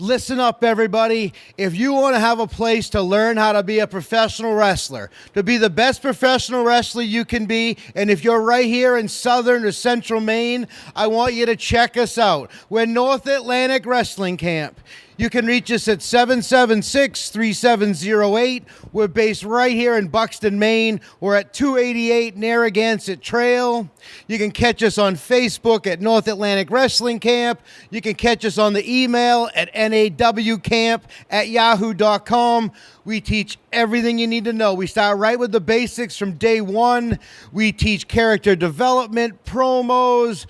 Listen up, everybody. If you want to have a place to learn how to be a professional wrestler, to be the best professional wrestler you can be, and if you're right here in southern or central Maine, I want you to check us out. We're North Atlantic Wrestling Camp. You can reach us at 776-3708. We're based right here in Buxton, Maine. We're at 288 Narragansett Trail. You can catch us on Facebook at North Atlantic Wrestling Camp. You can catch us on the email at nawcamp@yahoo.com. We teach everything you need to know. We start right with the basics from day one. We teach character development, promos,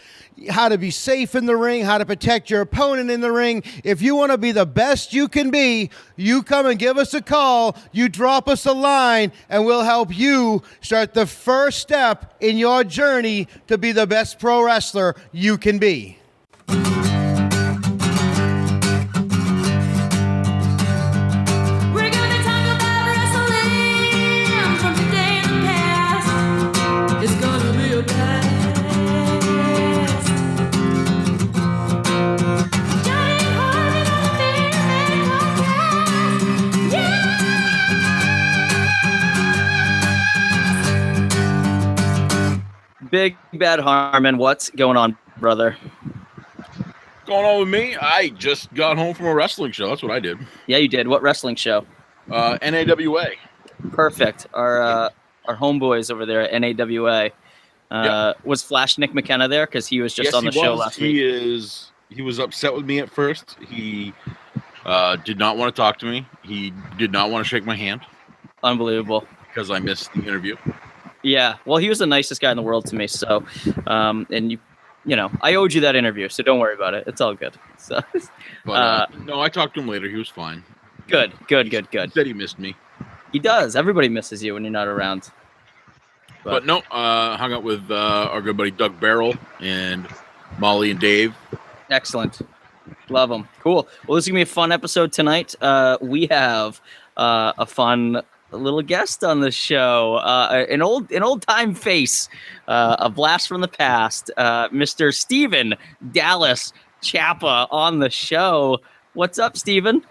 how to be safe in the ring, how to protect your opponent in the ring. If you want to be the best you can be, you come and give us a call, you drop us a line, and we'll help you start the first step in your journey to be the best pro wrestler you can be. Big Bad Harmon, what's going on, brother? Going on with me? I just got home from a wrestling show. That's what I did. Yeah, you did. What wrestling show? NAWA. Perfect. Our homeboys over there at NAWA. Was Flash Nick McKenna there? Because he was just on the show last week. He was upset with me at first. He did not want to talk to me. He did not want to shake my hand. Unbelievable. Because I missed the interview. Yeah, well, he was the nicest guy in the world to me. So, and you know, I owed you that interview, so don't worry about it. It's all good. So, but no, I talked to him later. He was fine. Good. He said he missed me. He does. Everybody misses you when you're not around. But no, hung out with our good buddy Doug Barrel and Molly and Dave. Excellent. Love them. Cool. Well, this is gonna be a fun episode tonight. We have a fun little guest on the show, an old time face, a blast from the past, Mr. Steven Dallas Chappa on the show. What's up, Steven?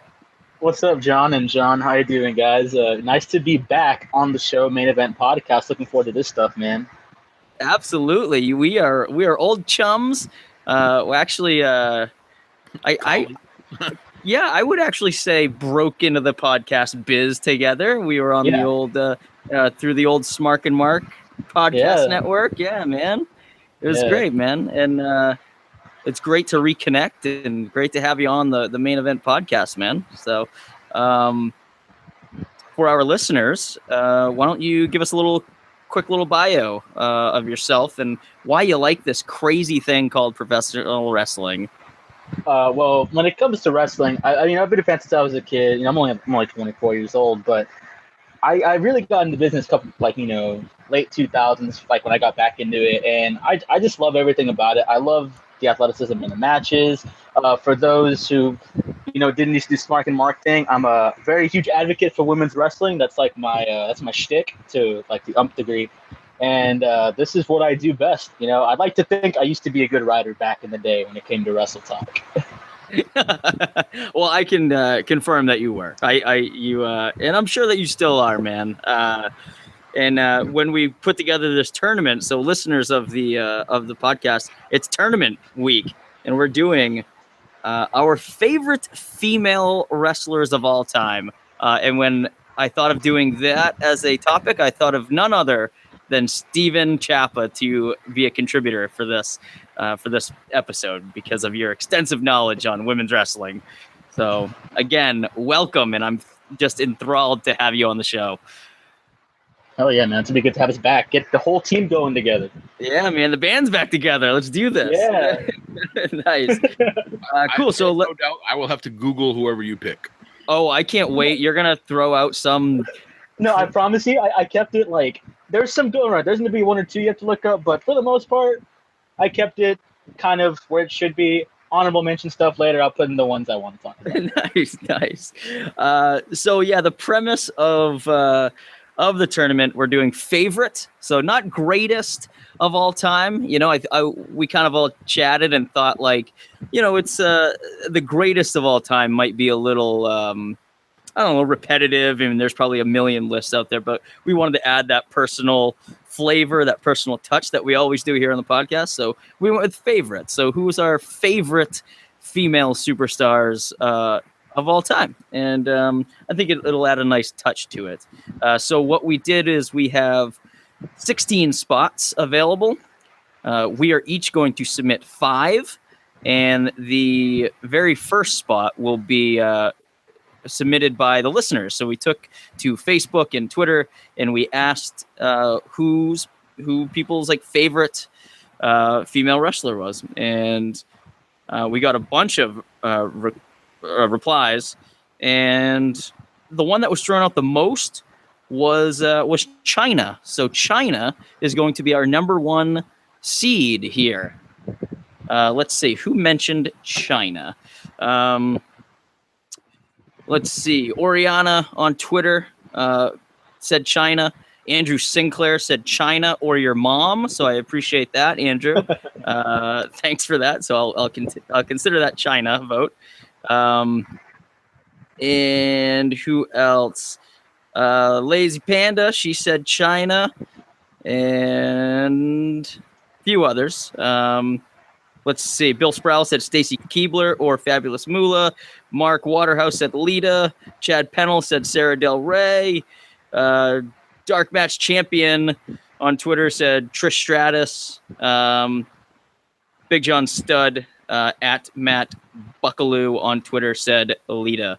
What's up, John and John? How you doing, guys? Nice to be back on the show, Main Event Podcast. Looking forward to this stuff, man. Absolutely, we are old chums. Actually, Yeah, I would actually say broke into the podcast biz together. We were on the old through the old Smark and Mark podcast network. Yeah, man. It was great, man. And it's great to reconnect and great to have you on the Main Event Podcast, man. So for our listeners, why don't you give us a quick little bio of yourself and why you like this crazy thing called professional wrestling? Well, when it comes to wrestling, I mean, I've been a fan since I was a kid. You know, I'm only 24 years old, but I really got into business late 2000s, like when I got back into it, and I just love everything about it. I love the athleticism in the matches. For those who, didn't used to do Smart and Mark thing, I'm a very huge advocate for women's wrestling. That's like my shtick to like the umph degree. And this is what I do best. I'd like to think I used to be a good writer back in the day when it came to Wrestle Talk. Well, I can confirm that you were. And I'm sure that you still are, man. And when we put together this tournament, so listeners of the podcast, it's tournament week, and we're doing our favorite female wrestlers of all time. And when I thought of doing that as a topic, I thought of none other than Steven Chappa to be a contributor for this episode because of your extensive knowledge on women's wrestling. So again, welcome, and I'm just enthralled to have you on the show. Hell yeah, man. It's going to be good to have us back. Get the whole team going together. Yeah, man. The band's back together. Let's do this. Yeah. Nice. Cool. So no doubt I will have to Google whoever you pick. Oh, I can't wait. You're going to throw out some... No, I promise you, I kept it there's some going right. There's going to be one or two you have to look up, but for the most part, I kept it kind of where it should be. Honorable mention stuff later. I'll put in the ones I want to talk about. Nice. So yeah, the premise of of the tournament. We're doing favorite, so not greatest of all time. You know, we kind of all chatted and thought like, you know, it's the greatest of all time might be a little I don't know, repetitive. I mean, there's probably a million lists out there, but we wanted to add that personal flavor, that personal touch that we always do here on the podcast. So we went with favorites. So who's our favorite female superstars of all time? And I think it'll add a nice touch to it. So what we did is we have 16 spots available. We are each going to submit 5, and the very first spot will be submitted by the listeners. So we took to Facebook and Twitter, and we asked who people's like favorite female wrestler was, and we got a bunch of replies, and the one that was thrown out the most was Chyna. So Chyna is going to be our number 1 seed here. Let's see who mentioned Chyna. Let's see. Oriana on Twitter said Chyna. Andrew Sinclair said Chyna or your mom. So I appreciate that, Andrew. Thanks for that. So I'll consider that Chyna vote. And who else? Lazy Panda. She said Chyna, and a few others. Let's see. Bill Sproul said Stacy Keebler or Fabulous Moolah. Mark Waterhouse said Lita. Chad Pennell said Sarah Del Rey. Dark Match Champion on Twitter said Trish Stratus. Big John Stud at Matt Buckaloo on Twitter said Lita.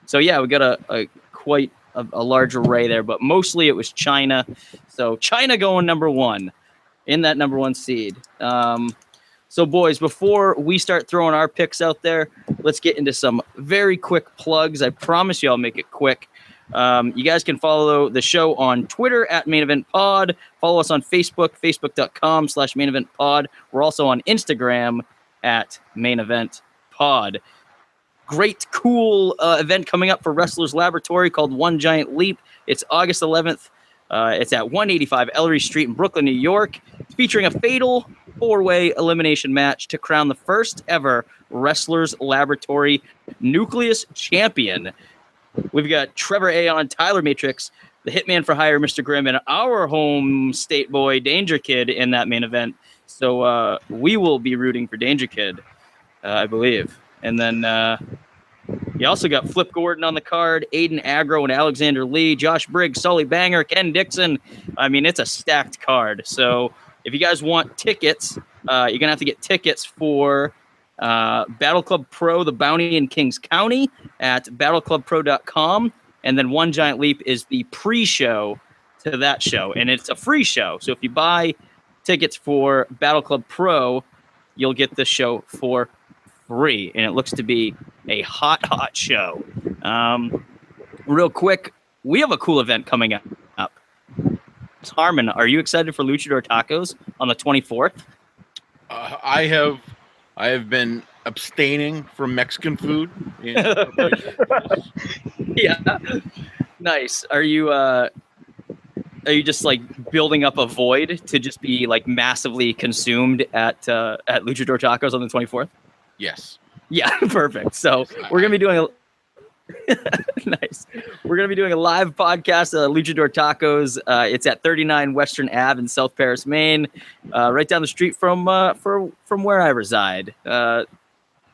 So yeah, we got a quite a large array there, but mostly it was Chyna. So Chyna going number 1 in that number 1 seed. So, boys, before we start throwing our picks out there, let's get into some very quick plugs. I promise you I'll make it quick. You guys can follow the show on Twitter at Main Event Pod. Follow us on Facebook, facebook.com/Main Event Pod. We're also on Instagram at Main Event Pod. Great, cool event coming up for Wrestlers Laboratory called One Giant Leap. It's August 11th. It's at 185 Ellery Street in Brooklyn, New York. It's featuring a fatal 4-way elimination match to crown the first ever Wrestlers Laboratory Nucleus Champion. We've got Trevor Aon, Tyler Matrix, the Hitman for Hire, Mr. Grimm, and our home state boy, Danger Kid, in that main event. So we will be rooting for Danger Kid, I believe. And then you also got Flip Gordon on the card, Aiden Agro and Alexander Lee, Josh Briggs, Sully Banger, Ken Dixon. I mean, it's a stacked card. So if you guys want tickets, you're going to have to get tickets for Battle Club Pro, the Bounty in Kings County at battleclubpro.com. And then One Giant Leap is the pre-show to that show. And it's a free show. So if you buy tickets for Battle Club Pro, you'll get the show for free. And it looks to be a hot show. Real quick, we have a cool event coming up. Harmon, are you excited for Luchador Tacos on the 24th? I have been abstaining from Mexican food. Yeah, nice. Are you just like building up a void to just be like massively consumed at Luchador Tacos on the 24th? Yes. Yeah, perfect. So we're gonna be doing nice. We're going to be doing a live podcast, Luchador Tacos. It's at 39 Western Ave in South Paris, Maine, right down the street from where I reside.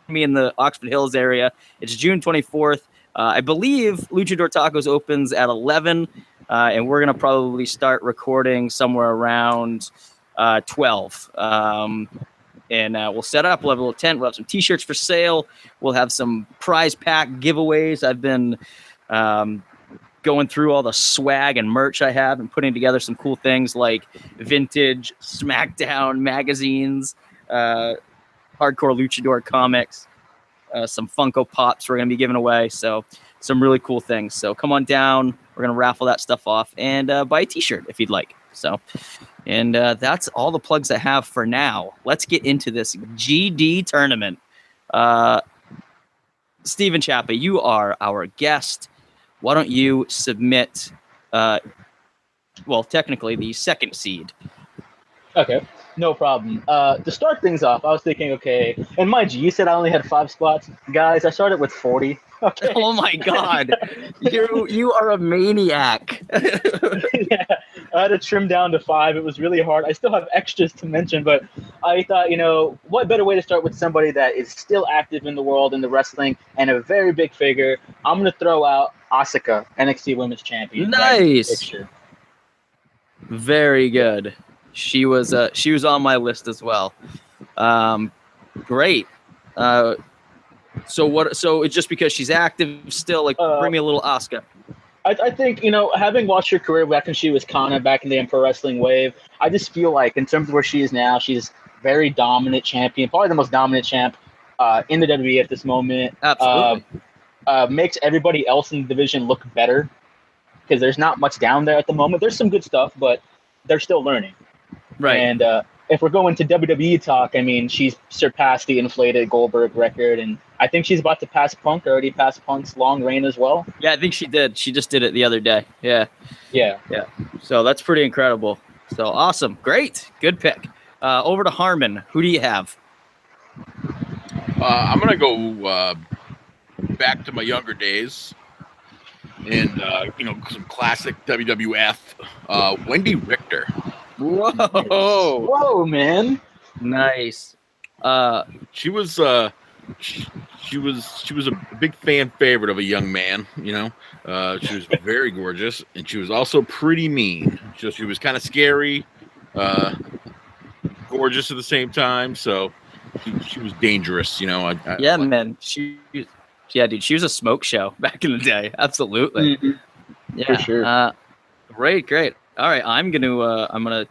Me in the Oxford Hills area. It's June 24th. I believe Luchador Tacos opens at 11, and we're going to probably start recording somewhere around 12. And we'll set up, we'll have a little tent, we'll have some t-shirts for sale, we'll have some prize pack giveaways. I've been going through all the swag and merch I have and putting together some cool things like vintage SmackDown magazines, Hardcore Luchador comics, some Funko Pops we're going to be giving away. So some really cool things. So come on down. We're going to raffle that stuff off and buy a t-shirt if you'd like. So, and that's all the plugs I have for now. Let's get into this GD tournament. Stephen Chappa, you are our guest. Why don't you submit well, technically the 2nd seed. Okay, no problem. To start things off, I was thinking, okay, and mind you, you said I only had 5 spots. Guys, I started with 40. Okay. Oh my God, you are a maniac. Yeah, I had to trim down to 5. It was really hard. I still have extras to mention, but I thought, what better way to start with somebody that is still active in the world in the wrestling and a very big figure. I'm going to throw out Asuka, NXT Women's Champion. Nice. Very good. She was on my list as well. Great. So it's just because she's active still, like, bring me a little Asuka. I think, having watched her career back when she was Kana back in the Pro Wrestling Wave, I just feel like in terms of where she is now, she's very dominant champion, probably the most dominant champ in the WWE at this moment. Absolutely. Makes everybody else in the division look better because there's not much down there at the moment. There's some good stuff, but they're still learning. Right. And if we're going to WWE talk, I mean, she's surpassed the inflated Goldberg record, and I think she's about to pass Punk, already passed Punk's long reign as well. Yeah, I think she did. She just did it the other day. Yeah. Yeah. So that's pretty incredible. So awesome. Great. Good pick. Over to Harmon. Who do you have? I'm going to go back to my younger days and, some classic WWF. Wendy Richter. Whoa, man. Nice. She was a big fan favorite of a young man, She was very gorgeous, and she was also pretty mean. She was kind of scary, gorgeous at the same time, so she was dangerous, Man. Dude, she was a smoke show back in the day. Absolutely. Mm-hmm. Yeah. For sure. Great. All right, I'm gonna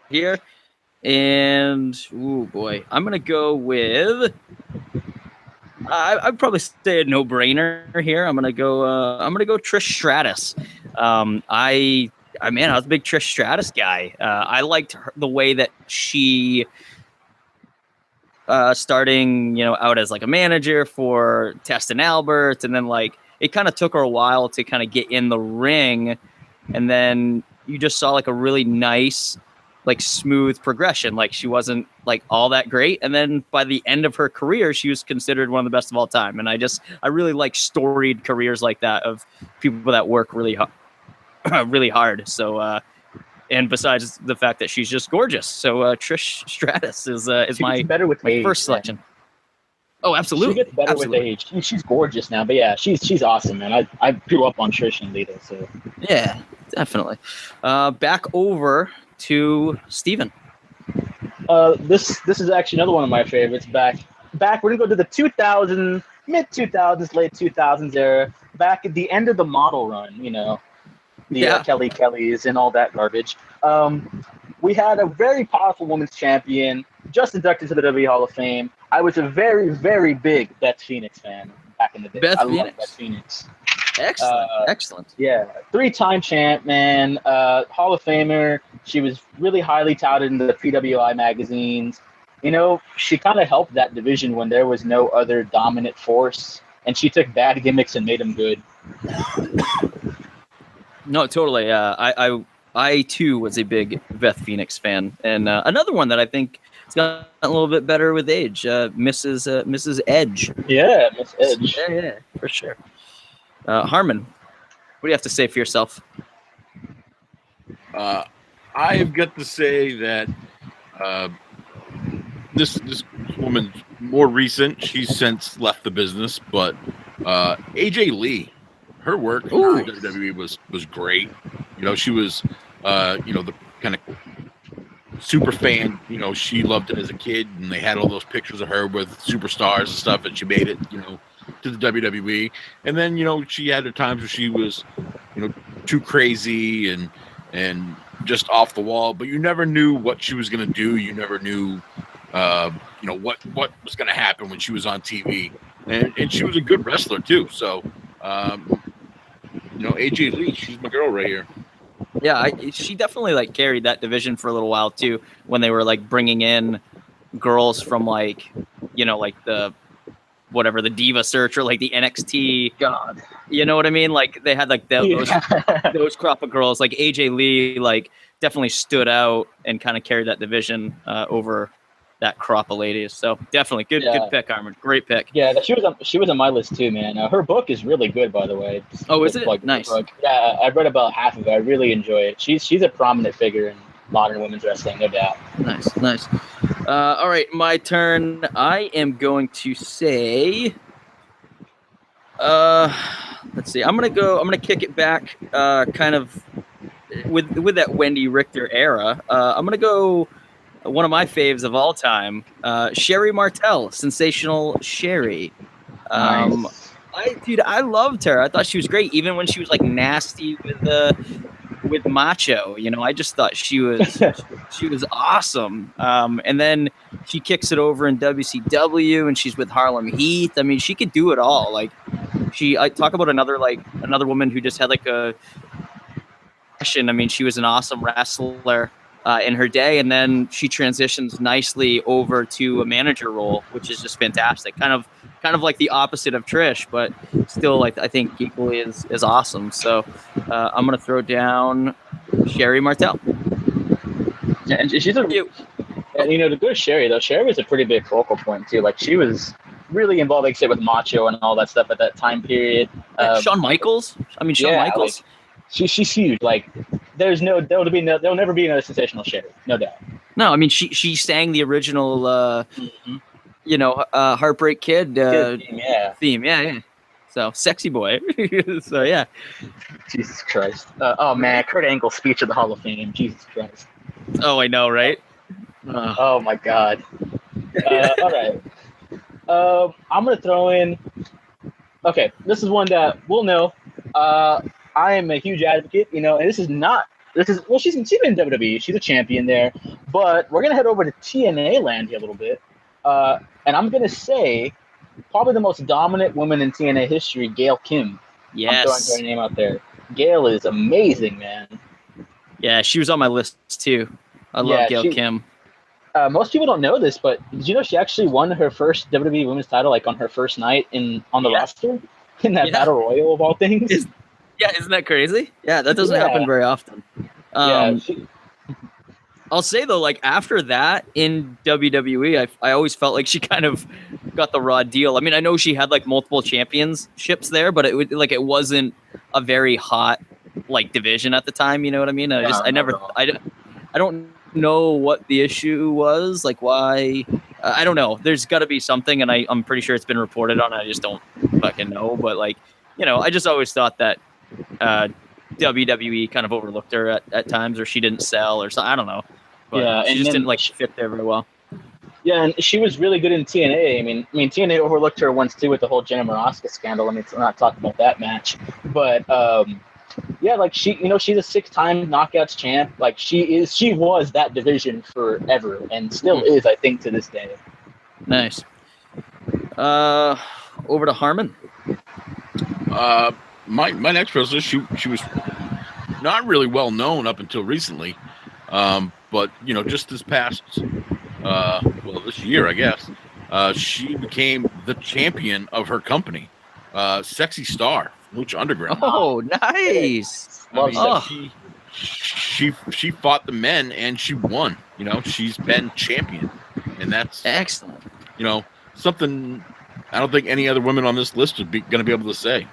here, and I'm gonna go with. I'd probably say a no-brainer here. I'm gonna go Trish Stratus. I was a big Trish Stratus guy. I liked the way that she. Starting, out as like a manager for Test and Albert, and then like it kind of took her a while to kind of get in the ring. And then you just saw like a really nice, like smooth progression. Like she wasn't like all that great. And then by the end of her career, she was considered one of the best of all time. And I really like storied careers like that of people that work really hard. So, and besides the fact that she's just gorgeous. So Trish Stratus is my first selection. Oh, absolutely. She gets better with age. She's gorgeous now, but yeah, she's awesome, man. I grew up on Trish and Lita, so yeah, definitely. Back over to Steven. This is actually another one of my favorites. Back. We're gonna go to the mid 2000s, late 2000s era. Back at the end of the model run, Kellys and all that garbage. We had a very powerful women's champion just inducted to the WWE Hall of Fame. I was a very, very big Beth Phoenix fan back in the day. I love Beth Phoenix. Excellent. Yeah, 3-time champ, man. Hall of Famer. She was really highly touted in the PWI magazines. She kind of helped that division when there was no other dominant force, and she took bad gimmicks and made them good. No, totally. I too was a big Beth Phoenix fan, and another one that I think has gotten a little bit better with age, Mrs. Edge. Yeah, Miss Edge. Yeah, for sure. Harmon, what do you have to say for yourself? I've got to say that this woman's more recent. She's since left the business, but AJ Lee, her work in WWE was great. She was the kind of super fan. She loved it as a kid, and they had all those pictures of her with superstars and stuff, and she made it, to the WWE. And then, she had her times where she was, too crazy and just off the wall, but you never knew what she was going to do. You never knew, what was going to happen when she was on TV. And she was a good wrestler too. So, AJ Lee, she's my girl right here. Yeah, she definitely carried that division for a little while too, when they were bringing in girls from the whatever, the Diva Search or like the NXT. God. You know what I mean? Like they had like those crop of girls. Like AJ Lee, like definitely stood out and kind of carried that division over that crop of ladies. So definitely good pick, Armin. Great pick. Yeah, she was on my list too, man. Her book is really good, by the way. Oh, is it? Nice. Book. Yeah, I read about half of it. I really enjoy it. She's a prominent figure in modern women's wrestling, no doubt. Nice. All right, my turn. I am going to say, let's see. I'm gonna kick it back, kind of with that Wendy Richter era. I'm gonna go one of my faves of all time, Sherri Martel, Sensational Sherri. Nice. I loved her. I thought she was great, even when she was like nasty with Macho. You know, I just thought she was awesome. And then she kicks it over in WCW, and she's with Harlem Heat. I mean, she could do it all. Like I talk about another woman who just had like a. I mean, she was an awesome wrestler in her day, and then she transitions nicely over to a manager role, which is just fantastic. Kind of like the opposite of Trish, but still, like I think equally as awesome. So I'm gonna throw down Sherri Martel. Yeah, and she's and to go to Sherri though, Sherri was a pretty big focal point too. Like she was really involved, like I said, with Macho and all that stuff at that time period. Shawn Michaels. Shawn Michaels. Like, she's huge. Like there'll never be another Sensational Sherri, no doubt. No, I mean she sang the original Heartbreak Kid theme. Yeah. So Sexy Boy. So yeah. Jesus Christ. Oh man, Kurt Angle's speech at the Hall of Fame. Jesus Christ. Oh, I know, right? Oh my God. All right. I'm gonna throw in. Okay, this is one that we'll know. I am a huge advocate, and she's in WWE. She's a champion there, but we're gonna head over to TNA land here a little bit, and I'm gonna say probably the most dominant woman in TNA history, Gail Kim. Yes, I'm throwing her name out there. Gail is amazing, man. Yeah, she was on my list too. I love Gail Kim. Most people don't know this, but did you know she actually won her first WWE Women's title like on her first night on the roster in that Battle Royal of all things? Isn't that crazy? Yeah, that doesn't happen very often. I'll say though, like after that in WWE, I always felt like she kind of got the raw deal. I mean, I know she had like multiple championships there, but it wasn't a very hot like division at the time. You know what I mean? I don't know what the issue was, like why. I don't know. There's got to be something, and I'm pretty sure it's been reported on. I just don't fucking know. But like, I just always thought that WWE kind of overlooked her at times, or she didn't sell, or something. I don't know. But she just didn't like fit there very well. Yeah, and she was really good in TNA. I mean, TNA overlooked her once too with the whole Jenna Morasca scandal. I mean, let's not talk about that match, but like she, she's a 6-time knockouts champ. Like she was that division forever, and still is, I think, to this day. Nice. Over to Harmon. My next wrestler, she was not really well known up until recently, but just this past, this year, I guess, she became the champion of her company, Sexy Star, Lucha Underground. Oh, nice! She fought the men and she won. She's been champion, and that's excellent. Something I don't think any other women on this list would be going to be able to say.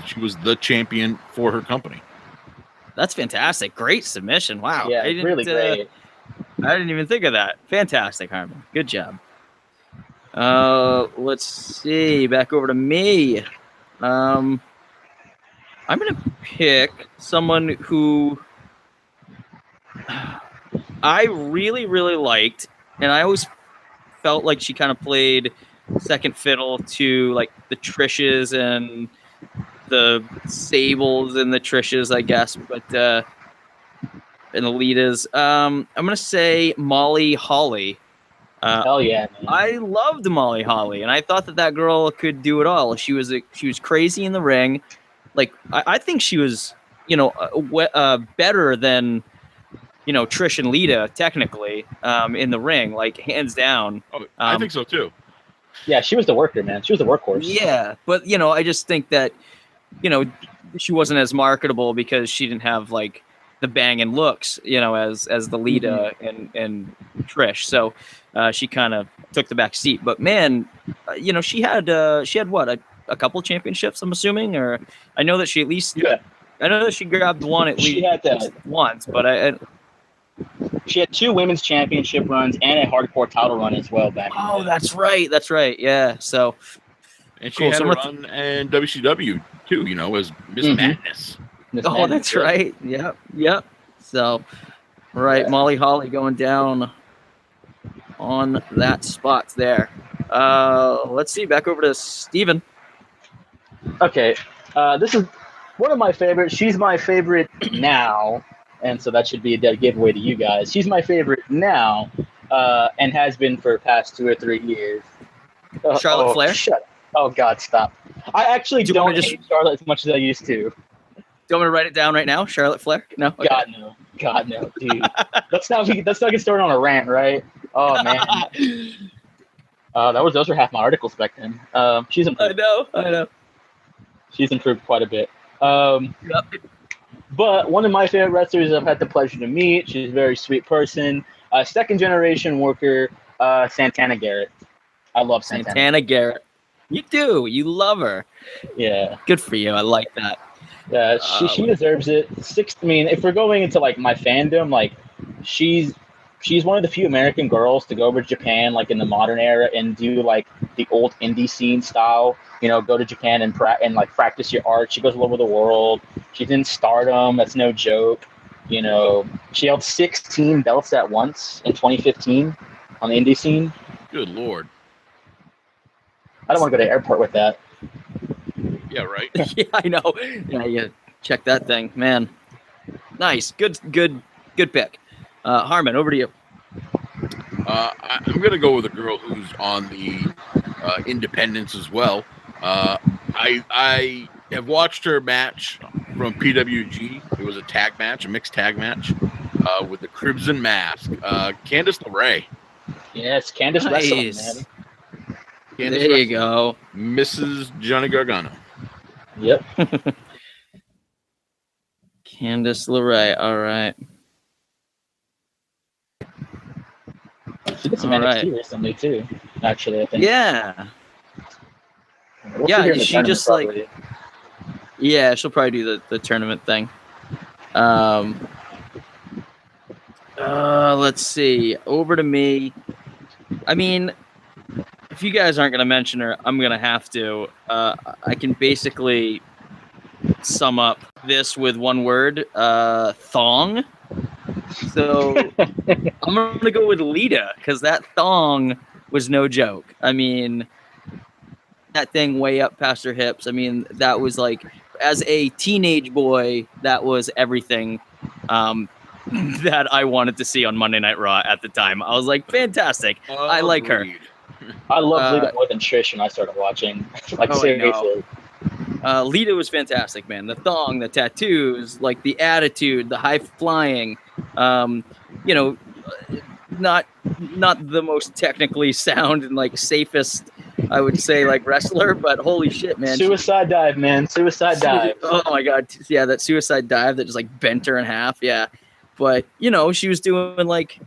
She was the champion for her company. That's fantastic. Great submission. Wow. Yeah, really great. I didn't even think of that. Fantastic, Harmon. Good job. Let's see. Back over to me. I'm going to pick someone who I really, really liked, and I always felt like she kind of played second fiddle to like the Trishes and the Sables and the Trishes, I guess, but and the Litas. I'm gonna say Molly Holly. Hell yeah, man. I loved Molly Holly, and I thought that girl could do it all. She was crazy in the ring. Like I think she was, better than Trish and Lita technically in the ring, like hands down. I think so too. Yeah, she was the worker, man. She was the workhorse. Yeah, but you know, I just think that, you know, she wasn't as marketable because she didn't have like the banging looks, you know, as the Lita and Trish. So she kind of took the back seat. But man, you know, she had what, a couple championships, I'm assuming, or I know that she at least I know that she grabbed one at least once, but she had 2 women's championship runs and a hardcore title run as well back. Oh, that's right. Yeah. So and she had a run in WCW too, you know, as Miss Madness. Oh, that's right. Yep. So, right, Molly Holly going down on that spot there. Let's see. Back over to Steven. Okay, this is one of my favorites. She's my favorite now, and so that should be a dead giveaway to you guys. She's my favorite now, and has been for the past 2 or 3 years. Charlotte Flair? Shut up. Oh, God, stop. I actually don't hate Charlotte as much as I used to. Do you want me to write it down right now? Charlotte Flair? No? Okay. God, no. Dude. Let's not get started on a rant, right? Oh, man. Those were half my articles back then. She's improved. I know. She's improved quite a bit. But one of my favorite wrestlers I've had the pleasure to meet. She's a very sweet person. Second generation worker, Santana Garrett. I love Santana Garrett. You do. You love her. Yeah. Good for you. I like that. Yeah, she deserves it. If we're going into like my fandom, like she's one of the few American girls to go over to Japan like in the modern era and do like the old indie scene style. You know, go to Japan and practice your art. She goes all over the world. She's in Stardom. That's no joke. You know, she held 16 belts at once in 2015 on the indie scene. Good Lord. I don't want to go to the airport with that. Yeah, right. Yeah, I know. Yeah, check that thing, man. Nice, good pick. Harmon, over to you. I'm gonna go with a girl who's on the independents as well. I have watched her match from PWG. It was a mixed tag match with the Crimson Mask. Candice LeRae. Yes, Candice wrestling, man. There you go. Mrs. Johnny Gargano. Yep. Candice LeRae. All right. She did some NXT recently too. Actually, I think. Yeah. We'll she just probably. Like. Yeah, she'll probably do the tournament thing. Let's see. Over to me. I mean, if you guys aren't going to mention her, I'm going to have to. I can basically sum up this with one word, thong. So I'm going to go with Lita because that thong was no joke. I mean, that thing way up past her hips. I mean, that was like, as a teenage boy, that was everything that I wanted to see on Monday Night Raw at the time. I was like, fantastic. I like her. I love Lita more than Trish when I started watching. Seriously. Lita was fantastic, man. The thong, the tattoos, like the attitude, the high flying. You know, not the most technically sound and like safest, I would say, like wrestler, but holy shit, man. Suicide dive, man. Suicide dive. Oh my God. Yeah, that suicide dive that just like bent her in half. Yeah. But, you know, she was doing like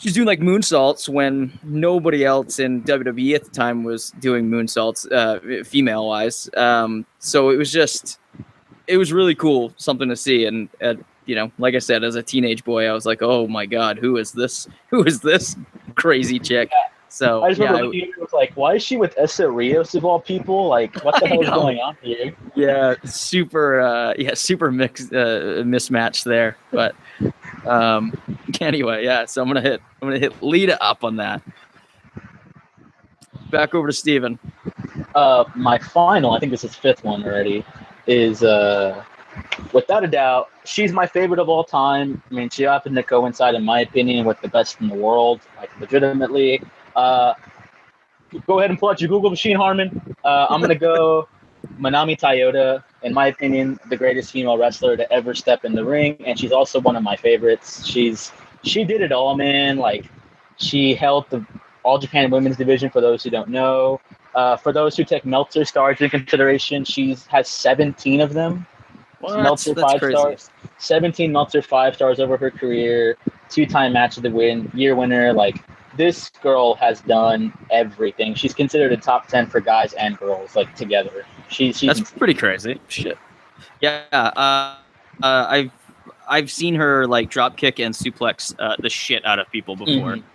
moonsaults when nobody else in WWE at the time was doing moonsaults, female wise. So it was really cool, something to see. And, you know, like I said, as a teenage boy, I was like, oh my God, who is this crazy chick? So I just remember it was like, why is she with Essa Rios of all people? Like, what the hell is going on here? Yeah, super mixed, mismatch there. But anyway, yeah. So I'm gonna hit Lita up on that. Back over to Steven. My final, I think this is fifth one already, is without a doubt, she's my favorite of all time. I mean, she happened to coincide, in my opinion, with the best in the world, like legitimately. Go ahead and pull out your Google machine, Harmon. I'm going to go Manami Toyota, in my opinion, the greatest female wrestler to ever step in the ring. And she's also one of my favorites. She did it all, man. Like, she held All Japan Women's Division, for those who don't know. For those who take Meltzer stars in consideration, she has 17 of them. What? Meltzer That's 5 crazy. stars. 17 Meltzer 5 stars over her career. 2-time match of the year winner. Like, this girl has done everything. She's considered a top 10 for guys and girls, like, together. She's That's pretty crazy. Shit. Yeah. I've seen her like drop kick and suplex the shit out of people before. Mm-hmm.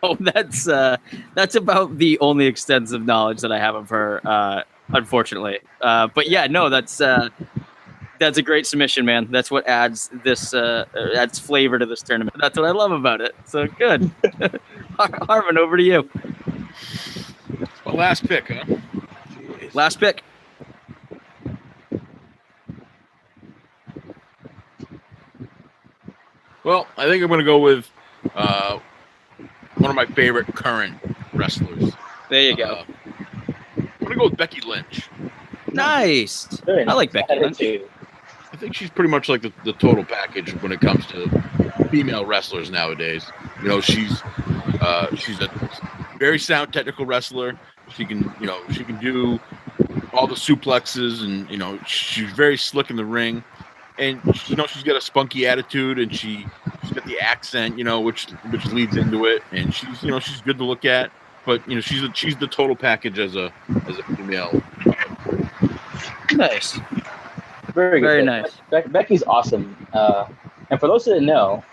Oh, that's about the only extensive knowledge that I have of her, unfortunately. But yeah, no, that's a great submission, man. That's what adds flavor to this tournament. That's what I love about it. So good. Harmon, over to you. My last pick, huh? Last pick. Well, I think I'm going to go with one of my favorite current wrestlers. There you go. I'm going to go with Becky Lynch. Nice. Very nice. I like Becky Lynch. I think she's pretty much like the total package when it comes to female wrestlers nowadays. You know, she's a very sound technical wrestler. She can do all the suplexes, and she's very slick in the ring. And she's got a spunky attitude, and she's got the accent, which leads into it. And she's good to look at. But she's the total package as a female. Nice. Very good. Very nice. Becky's awesome. And for those who didn't know,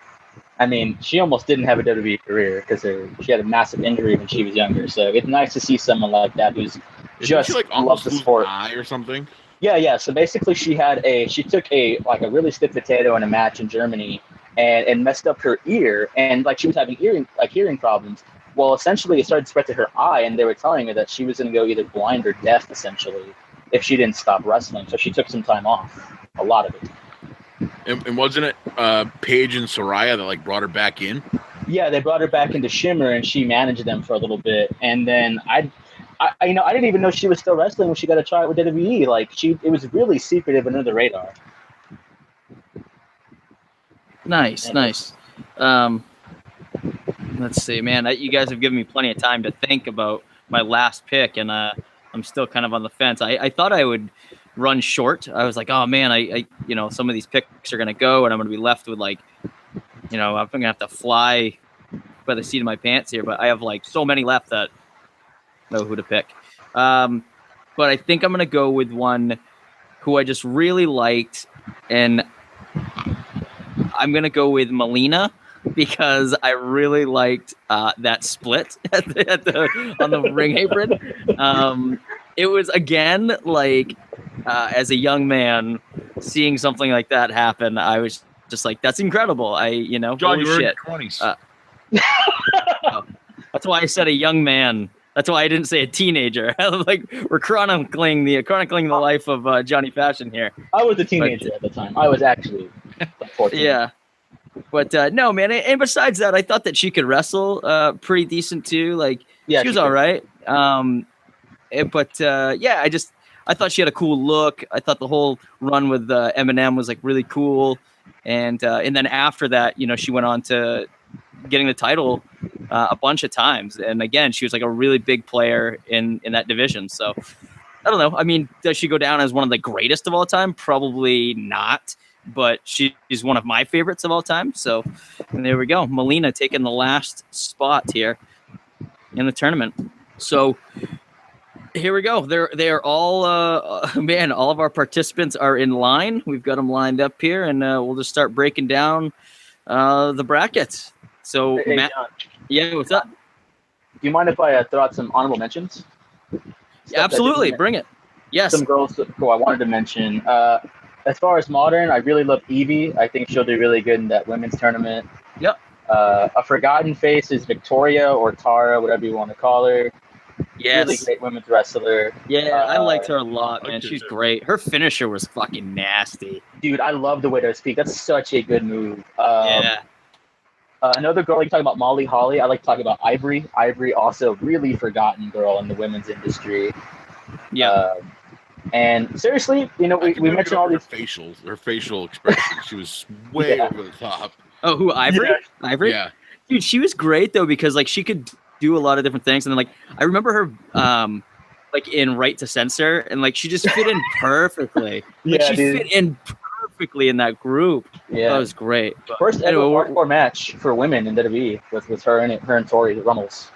I mean, she almost didn't have a WWE career because she had a massive injury when she was younger. So it's nice to see someone like that who's just loves the sport. An eye or something. Yeah. So basically, she took a really stiff potato in a match in Germany and messed up her ear, and like she was having hearing problems. Well, essentially, it started to spread to her eye, and they were telling her that she was going to go either blind or deaf, essentially, if she didn't stop wrestling. So she took some time off, a lot of it. And wasn't it Paige and Saraya that brought her back in? Yeah, they brought her back into Shimmer, and she managed them for a little bit, and then I didn't even know she was still wrestling when she got a try with WWE. It was really secretive under the radar. Nice. Let's see, man. You guys have given me plenty of time to think about my last pick, and I'm still kind of on the fence. I thought I would run short. I was like, oh man, I some of these picks are gonna go, and I'm gonna be left with I'm gonna have to fly by the seat of my pants here. But I have so many left that I know who to pick. But I think I'm gonna go with one who I just really liked, and I'm gonna go with Molina because I really liked that split on the ring apron. It was again as a young man seeing something like that happen. I was just like, "That's incredible!" John, you were shit. in your 20s. That's why I said a young man. That's why I didn't say a teenager. We're chronicling the life of Johnny Fashion here. I was a teenager at the time. I was actually 14. Yeah. But no, man. And besides that, I thought that she could wrestle pretty decent too. She was all right. I thought she had a cool look. I thought the whole run with Eminem was really cool. And then after that, she went on to getting the title a bunch of times. And again, she was a really big player in that division. So I don't know. I mean, does she go down as one of the greatest of all time? Probably not. But she's one of my favorites of all time. So there we go. Molina taking the last spot here in the tournament. So here we go. They're all, all of our participants are in line. We've got them lined up here, and we'll just start breaking down the brackets. So, Hey, Matt, John, yeah, what's up? do you mind if I throw out some honorable mentions? Absolutely. Bring it. Yes. Some girls who I wanted to mention. As far as modern, I really love Evie. I think she'll do really good in that women's tournament. Yep. A forgotten face is Victoria or Tara, whatever you want to call her. Yes. Really great women's wrestler. Yeah, I liked her a lot, man. She's great. Her finisher was fucking nasty. Dude, I love the way they speak. That's such a good move. Yeah. Another girl, like talking about Molly Holly. I like to talk about Ivory. Ivory, also really forgotten girl in the women's industry. Yeah. And seriously, we mentioned all these her facial expression. She was way over the top. Oh, who, Ivory? Yeah. Ivory? Yeah. Dude, she was great though because she could do a lot of different things. And then like I remember her like in Right to Censor, and like she just fit in perfectly. Like Yeah, she dude. fit in perfectly in that group. Yeah. That was great. But First ever anyway, hardcore match for women in WWE was her and Tori Runnels.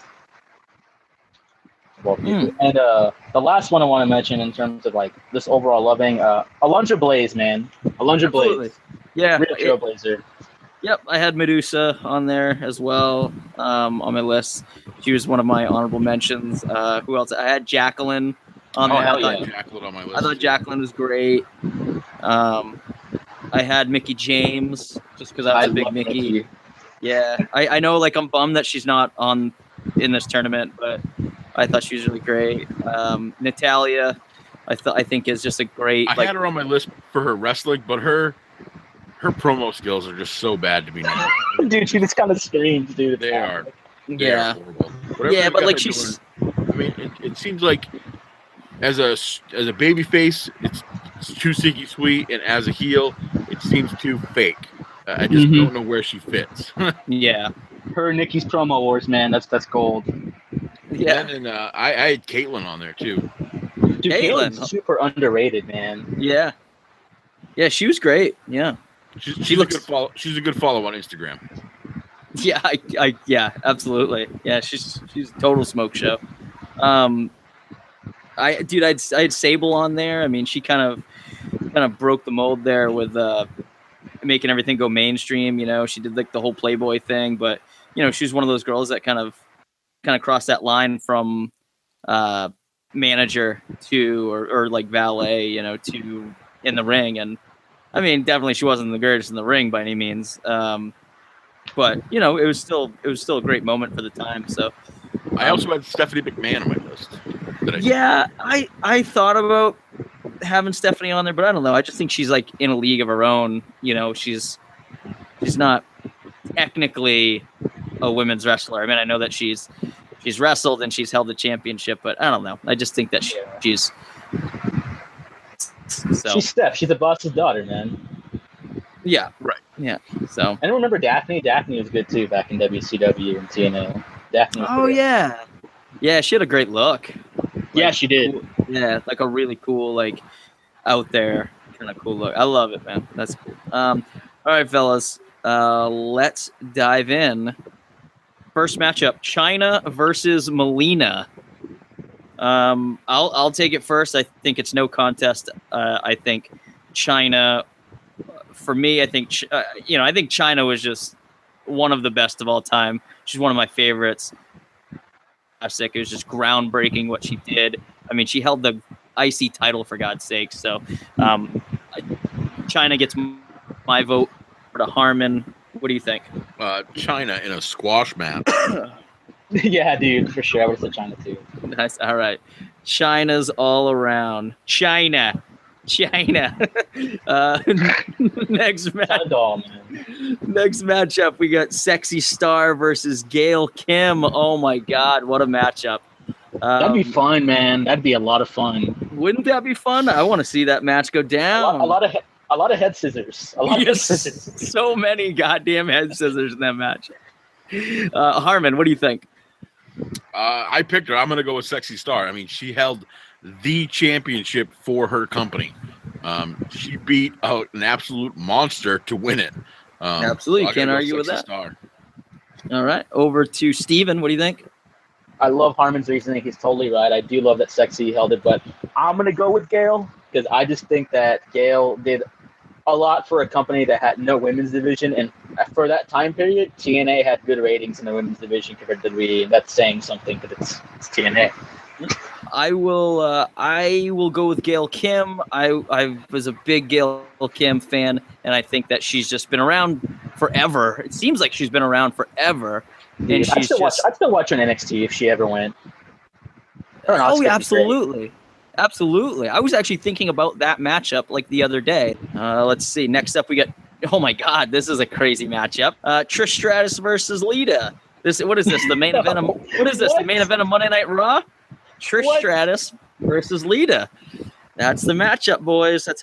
And the last one I want to mention in terms of like this overall loving, Alundra Blaze, man. Alundra Blaze. Yeah. Real trailblazer. Yep, I had Medusa on there as well on my list. She was one of my honorable mentions. Who else? I had Jacqueline on there. I thought Jacqueline on my list. I thought Jacqueline was great. I had Mickey James just because I was a big Mickey. Yeah, I know. Like I'm bummed that she's not in this tournament, but I thought she was really great. Natalia, I think is just a great. I had her on my list for her wrestling, but her promo skills are just so bad to be known. Dude, she just kind of screams, dude. They are. They Yeah. are horrible. Whatever Yeah, they've but got like her she's. doing, I mean, it seems like as a baby face, it's too sticky sweet, and as a heel, it seems too fake. I just don't know where she fits. Yeah. Her and Nikki's promo wars, man. That's gold. Yeah. And I had Caitlyn on there too. Dude, Caitlyn. Caitlyn's super underrated, man. Yeah. Yeah, she was great. Yeah. She's a good follow. She's a good follow on Instagram. Yeah, yeah, absolutely. Yeah, she's a total smoke show. I had Sable on there. I mean, she kind of broke the mold there with making everything go mainstream. You know, she did like the whole Playboy thing, but you know, she was one of those girls that kind of crossed that line from manager to or like valet, you know, to in the ring. And I mean, definitely she wasn't the greatest in the ring by any means. But you know, it was still a great moment for the time. So I also had Stephanie McMahon on my list. Yeah, I thought about having Stephanie on there, but I don't know. I just think she's like in a league of her own. You know, she's not technically a women's wrestler. I mean, I know that she's wrestled and she's held the championship, but I don't know. I just think that she's so. She's Steph. She's the boss's daughter, man. Yeah, right. Yeah. So I don't remember Daphne. Daphne was good too back in WCW and TNA. Daphne. Oh yeah, yeah. She had a great look. Yeah, she did. Cool. Yeah, like a really cool, like out there kind of cool look. I love it, man. That's cool. All right, fellas. Let's dive in. First matchup: China versus Molina. I'll take it first. I think it's no contest. I think China. For me, I think I think China was just one of the best of all time. She's one of my favorites. It was just groundbreaking what she did. I mean, she held the IC title for God's sake. So, China gets my vote for Harmon. What do you think? China in a squash match. Yeah, dude, for sure. I would have said China too. Nice. All right. China's all around. China. Next match. Next matchup, we got Sexy Star versus Gail Kim. Oh my God, what a matchup! That'd be fun, man. That'd be a lot of fun. Wouldn't that be fun? I want to see that match go down. A lot of head scissors. So many goddamn head scissors in that match. Harmon, what do you think? I picked her. I'm going to go with Sexy Star. I mean, she held the championship for her company. She beat out an absolute monster to win it. Absolutely, you can't argue with that. Star. All right, over to Steven. What do you think? I love Harmon's reasoning. He's totally right. I do love that Sexy held it, but I'm going to go with Gail because I just think that Gail did a lot for a company that had no women's division, and for that time period, TNA had good ratings in the women's division compared to WWE, and that's saying something because it's TNA. I will go with Gail Kim. I was a big Gail Kim fan, and I think that she's just been around forever. It seems like she's been around forever. And I'd still watch her in NXT if she ever went. Oh, yeah, absolutely. Absolutely. I was actually thinking about that matchup like the other day. Let's see. Next up, we got, oh my God, this is a crazy matchup. Trish Stratus versus Lita. What is this? The main event The main event of Monday Night Raw? Trish Stratus versus Lita. That's the matchup, boys. That's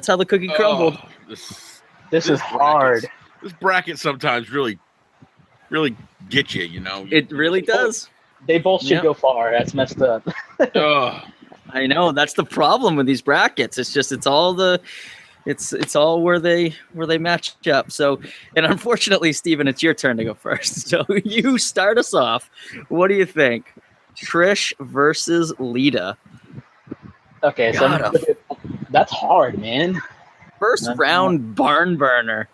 how the cookie crumbled. This is hard. This bracket sometimes really get you, you know. It really does. They both should Yeah. go far. That's messed up. Ugh. I know that's the problem with these brackets. It's all where they match up. So, and unfortunately, Steven, it's your turn to go first. So you start us off. What do you think? Trish versus Lita. Okay, so God, that's hard, man. First round barn burner.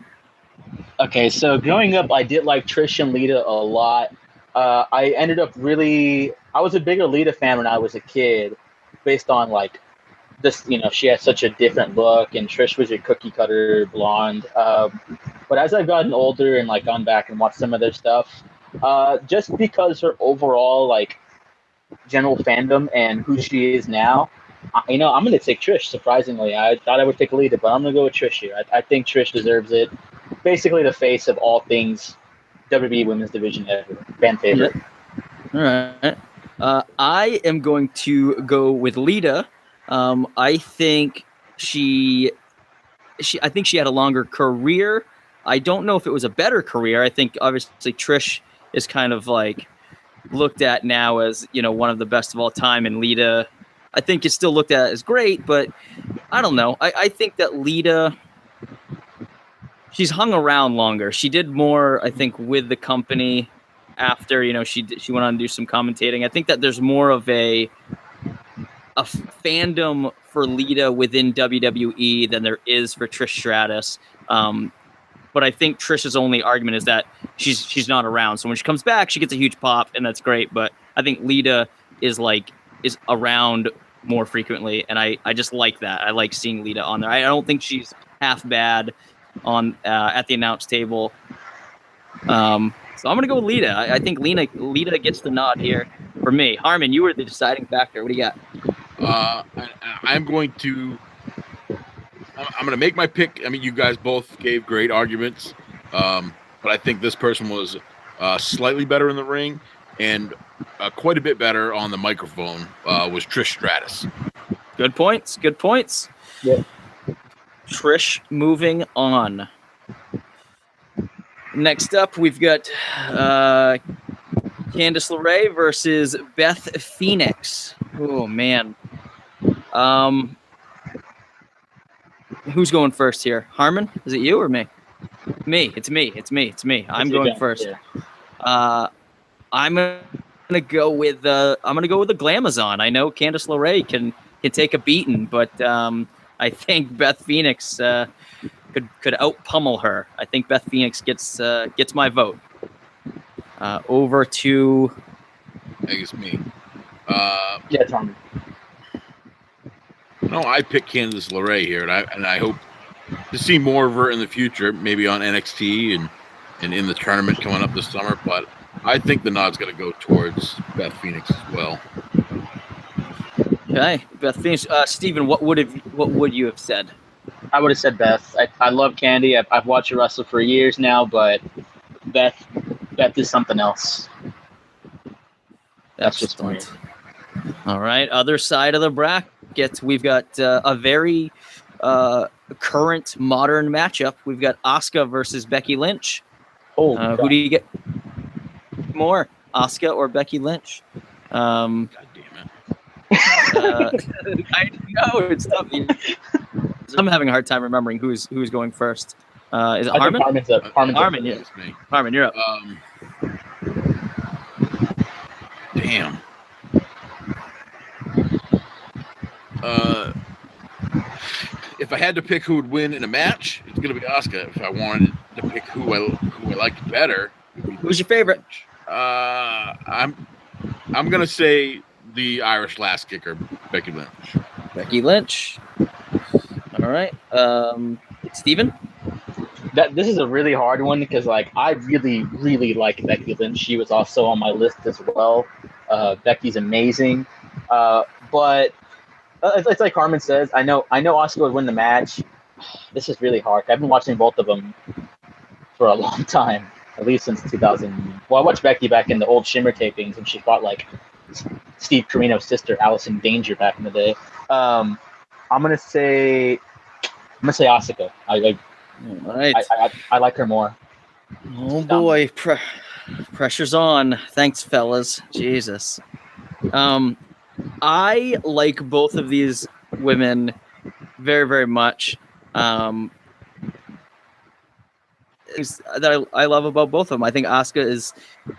Okay, so growing up, I did like Trish and Lita a lot. I ended up I was a bigger Lita fan when I was a kid, based on like this, she had such a different look, and Trish was your cookie cutter blonde. But as I've gotten older and like gone back and watched some of their stuff, just because her overall like general fandom and who she is now, I'm going to take Trish. Surprisingly, I thought I would pick Lita, but I'm going to go with Trish here. I think Trish deserves it. Basically, the face of all things WWE Women's Division ever. Fan favorite. Yep. All right. I am going to go with Lita. I think she had a longer career. I don't know if it was a better career. I think obviously Trish is kind of like looked at now as, one of the best of all time, and Lita, I think, is still looked at as great, but I don't know. I think that Lita, she's hung around longer. She did more, I think, with the company after, she went on to do some commentating. I think that there's more of a fandom for Lita within WWE than there is for Trish Stratus. But I think Trish's only argument is that she's not around. So when she comes back, she gets a huge pop, and that's great. But I think Lita is around more frequently, and I just like that. I like seeing Lita on there. I don't think she's half bad on at the announce table. So I'm gonna go with Lita. I think Lita gets the nod here for me. Harmon, you were the deciding factor. What do you got? I'm going to make my pick. I mean, you guys both gave great arguments, but I think this person was slightly better in the ring and quite a bit better on the microphone. Was Trish Stratus. Good points. Yeah. Trish moving on. Next up, we've got Candice LeRae versus Beth Phoenix. Oh, man. Who's going first here? Harmon? Is it you or me? Me. It's me. I'm going first. Yeah. I'm gonna go with the Glamazon. I know Candice LeRae can take a beating, but I think Beth Phoenix could out pummel her. I think Beth Phoenix gets my vote. Over to. I think it's me. Yeah, Tom. No, I picked Candice LeRae here, and I hope to see more of her in the future, maybe on NXT and in the tournament coming up this summer. But I think the nod's going to go towards Beth Phoenix as well. Okay, Beth Phoenix. Steven, what would you have said? I would have said Beth. I love Candy. I've watched her wrestle for years now, but Beth is something else. That's just me. All right, other side of the bracket, we've got a very current modern matchup. We've got Asuka versus Becky Lynch. Oh, who do you get more, Asuka or Becky Lynch? God damn it! I know it's tough. I'm having a hard time remembering who's going first. Is it Harmon? Harmon's up. Harmon, yeah. It's me. Harmon, you're up. Damn. If I had to pick who would win in a match, it's gonna be Asuka. If I wanted to pick who I liked better, Who's your favorite? I'm gonna say the Irish lass kicker, Becky Lynch. Becky Lynch. All right. Steven? This is a really hard one because I really, really like Becky Lynch. She was also on my list as well. Becky's amazing. But it's like Carmen says, I know Asuka would win the match. This is really hard. I've been watching both of them for a long time, at least since 2000. Well, I watched Becky back in the old Shimmer tapings when she fought Steve Corino's sister, Allison Danger, back in the day. I'm gonna say Asuka. All right. I like her more. Oh boy, Pressure's on. Thanks, fellas. Jesus. I like both of these women very, very much. That I love about both of them. I think Asuka is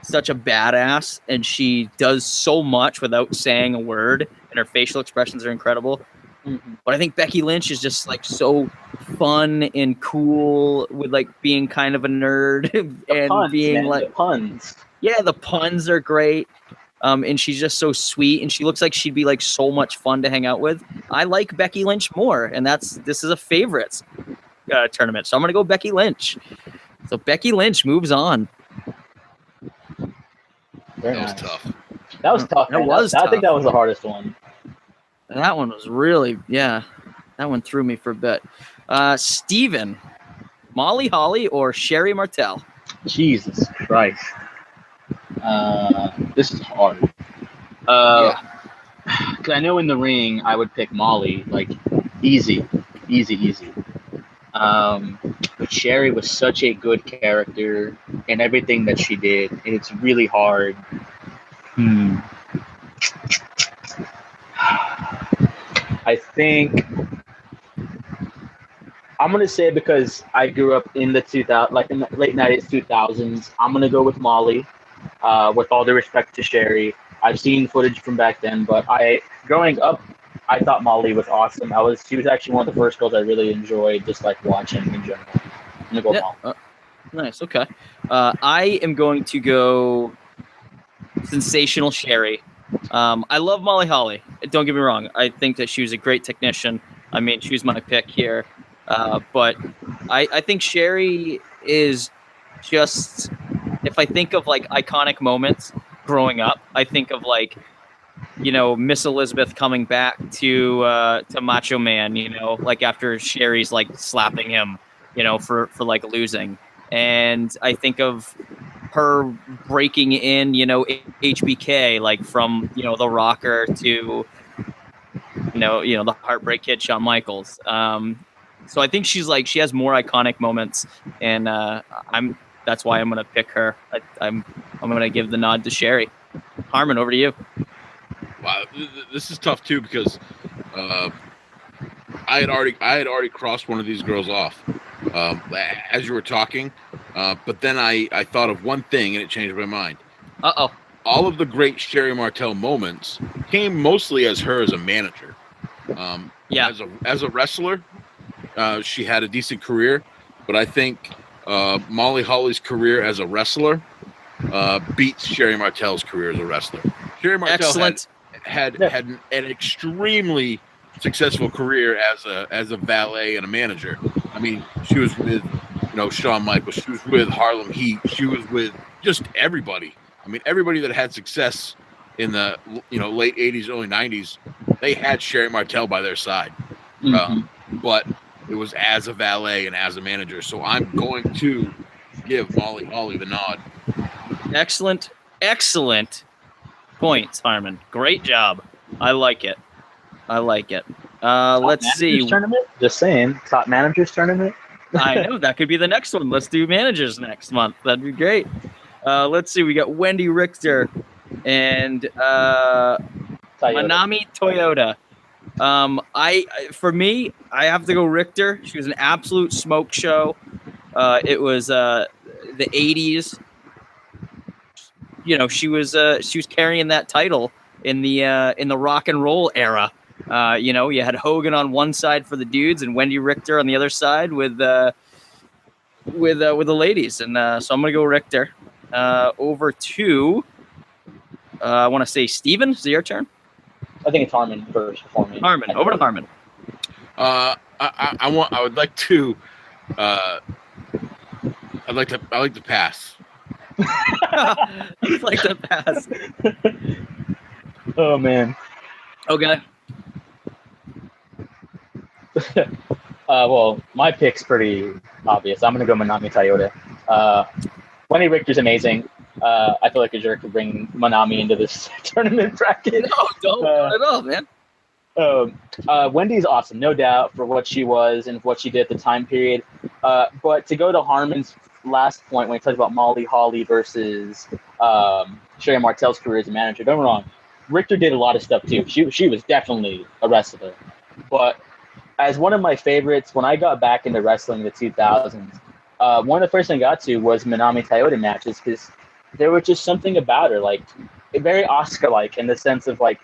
such a badass, and she does so much without saying a word, and her facial expressions are incredible. Mm-hmm. But I think Becky Lynch is just like so fun and cool with like being kind of a nerd and Puns, being man, like the puns. Yeah, the puns are great. And she's just so sweet, and she looks like she'd be like so much fun to hang out with. I like Becky Lynch more, and this is a favorites tournament, so I'm gonna go Becky Lynch. So Becky Lynch moves on. Very That was nice. tough. That was tough. That man. was I think tough. that was the hardest one. That one was really, that one threw me for a bit. Steven, Molly Holly or Sherri Martel? Jesus Christ. This is hard. Yeah. Cause I know in the ring I would pick Molly, like easy. But Sherri was such a good character in everything that she did, and it's really hard. I think I'm gonna say, because I grew up in the 2000, like in the late 90s, 2000s. I'm gonna go with Molly. With all due respect to Sherri, I've seen footage from back then, but growing up, I thought Molly was awesome. She was actually one of the first girls I really enjoyed, just like watching in general. I'm gonna go with Molly. Nice. Okay. I am going to go sensational Sherri. I love Molly Holly. Don't get me wrong. I think that she was a great technician. I mean, she was my pick here. But I think Sherri is just, if I think of like iconic moments growing up, I think of like, Miss Elizabeth coming back to Macho Man, like after Sherri's like slapping him, for like losing. And I think of her breaking in, HBK, like from, the Rocker to, the Heartbreak Kid, Shawn Michaels. So I think she has more iconic moments, and that's why I'm going to pick her. I'm going to give the nod to Sherri. Harmon, over to you. Wow, this is tough too, because I had already crossed one of these girls off as you were talking, but then I thought of one thing and it changed my mind. All of the great Sherri Martel moments came mostly as her as a manager. As a wrestler, she had a decent career, but I think Molly Holly's career as a wrestler beats Sherri Martel's career as a wrestler. Sherri Martel Excellent. had an extremely successful career as a valet and a manager. I mean, she was with Shawn Michaels, she was with Harlem Heat, she was with just everybody. I mean, everybody that had success in the late 80s, early 90s, they had Sherri Martel by their side. Mm-hmm. But it was as a valet and as a manager. So I'm going to give Molly Holly the nod. Excellent points, Harmon. Great job. I like it. Let's see. Tournament? Just saying, top managers tournament. I know, that could be the next one. Let's do managers next month. That'd be great. Let's see. We got Wendy Richter and Manami Toyota. For me, I have to go Richter. She was an absolute smoke show. It was the 80s. She was carrying that title in the rock and roll era. You had Hogan on one side for the dudes and Wendy Richter on the other side with the ladies. And so I'm gonna go Richter. Over to I want to say Steven. Is it your turn? I think it's Harmon first before me. Harmon, over to Harmon. I like to pass. I'd like to pass. Oh man. Okay. Well, my pick's pretty obvious. I'm gonna go Manami Toyota. Wendy Richter's amazing. I feel like a jerk to bring Manami into this tournament bracket. No, don't not at all, man. Wendy's awesome, no doubt, for what she was and what she did at the time period. But to go to Harmon's last point when he talked about Molly Holly versus Sherri Martel's career as a manager. Don't get me wrong, Richter did a lot of stuff too. She was definitely a wrestler, but as one of my favorites, when I got back into wrestling in the 2000s, one of the first things I got to was Manami Toyota matches because there was just something about her, like very Oscar-like in the sense of like,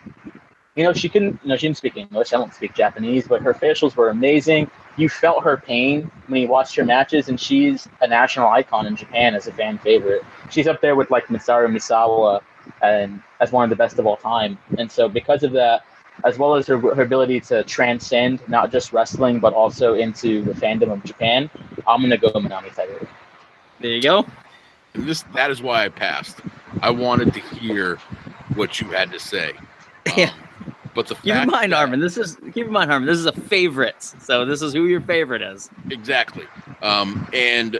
she didn't speak English. I don't speak Japanese, but her facials were amazing. You felt her pain when you watched her matches, and she's a national icon in Japan as a fan favorite. She's up there with like Masaru Misawa and as one of the best of all time. And so because of that, as well as her ability to transcend not just wrestling, but also into the fandom of Japan, I'm going to go Manami Toyota. There you go. And that is why I passed. I wanted to hear what you had to say. Yeah. But the fact keep in mind, that, Harmon, this is a favorite. So this is who your favorite is. Exactly. And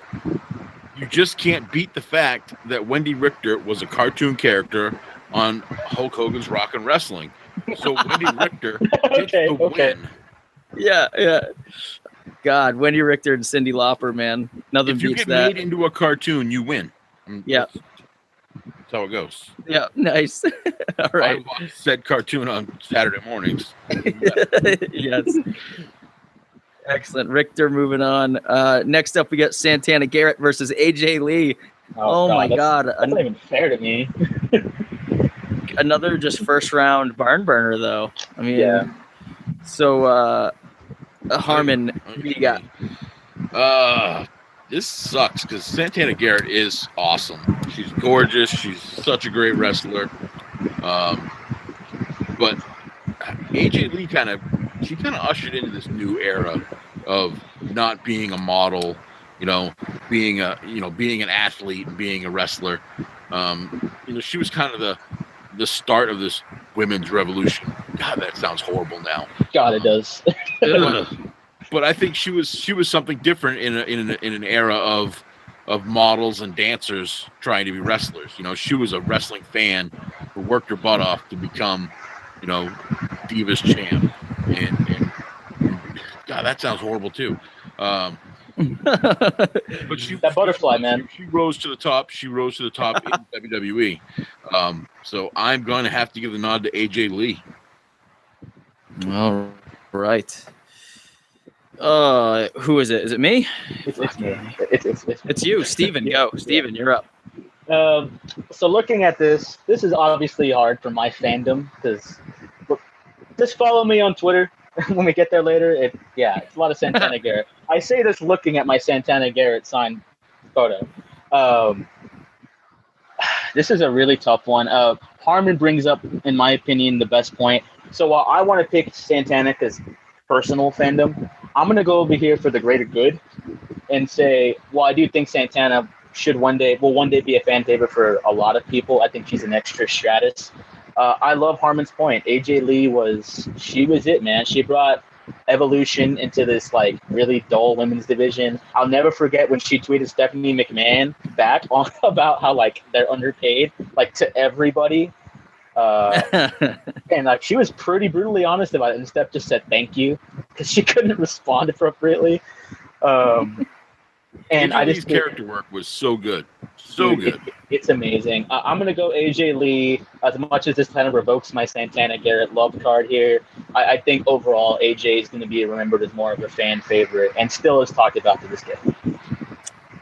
you just can't beat the fact that Wendy Richter was a cartoon character on Hulk Hogan's Rockin' Wrestling. So Wendy Richter gets the win. Yeah. God, Wendy Richter and Cyndi Lauper, man. Nothing if you beats get that. made into a cartoon, you win. Yeah. That's how it goes. Yeah, nice. All right. I watch said cartoon on Saturday mornings. Yes. Excellent. Richter, moving on. Next up, we got Santana Garrett versus AJ Lee. Oh my God. That's not even fair to me. Another just first round barn burner, though. I mean, yeah. So, Harmon, who you got? This sucks because Santana Garrett is awesome. She's gorgeous. She's such a great wrestler. But AJ Lee kind of ushered into this new era of not being a model, being an athlete and being a wrestler. She was kind of the start of this women's revolution. God, that sounds horrible now. God, it does. But I think she was something different in an era of models and dancers trying to be wrestlers. She was a wrestling fan who worked her butt off to become, Divas champ. And God, that sounds horrible too. But that butterfly, man. She rose to the top. She rose to the top in WWE. So I'm going to have to give the nod to AJ Lee. All right. Who is it? Is it me? It's me. It's you, Steven. Go. Steven, you're up. So looking at this is obviously hard for my fandom because just follow me on Twitter when we get there later. It's a lot of Santana Garrett. I say this looking at my Santana Garrett signed photo. This is a really tough one. Harmon brings up, in my opinion, the best point. So while I want to pick Santana because personal fandom, I'm going to go over here for the greater good and say, well, I do think Santana should one day be a fan favorite for a lot of people. I think she's an extra Trish Stratus. I love Harmon's point. AJ Lee was it, man. She brought Evolution into this like really dull women's division. I'll never forget when she tweeted Stephanie McMahon back about how like they're underpaid, like to everybody. And like she was pretty brutally honest about it, and Steph just said thank you because she couldn't respond appropriately. And AJ Lee's character work was so good, good. It's amazing. I'm gonna go AJ Lee. As much as this kind of revokes my Santana Garrett love card here, I think overall AJ is going to be remembered as more of a fan favorite, and still is talked about to this day.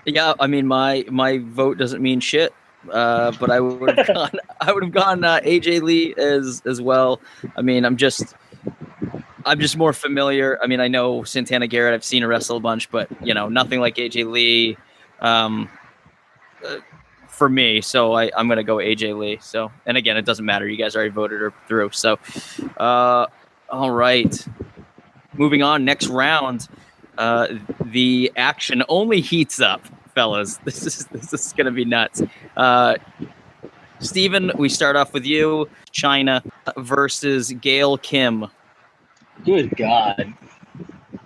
Yeah, I mean my vote doesn't mean shit. But I would have gone AJ Lee as well. I mean, I'm just more familiar. I mean, I know Santana Garrett. I've seen her wrestle a bunch, but nothing like AJ Lee for me. So I'm going to go AJ Lee. So, and again, it doesn't matter. You guys already voted her through. So, all right. Moving on. Next round. The action only heats up. Fellas, this is gonna be nuts. Steven, we start off with you. China versus Gail Kim. Good God.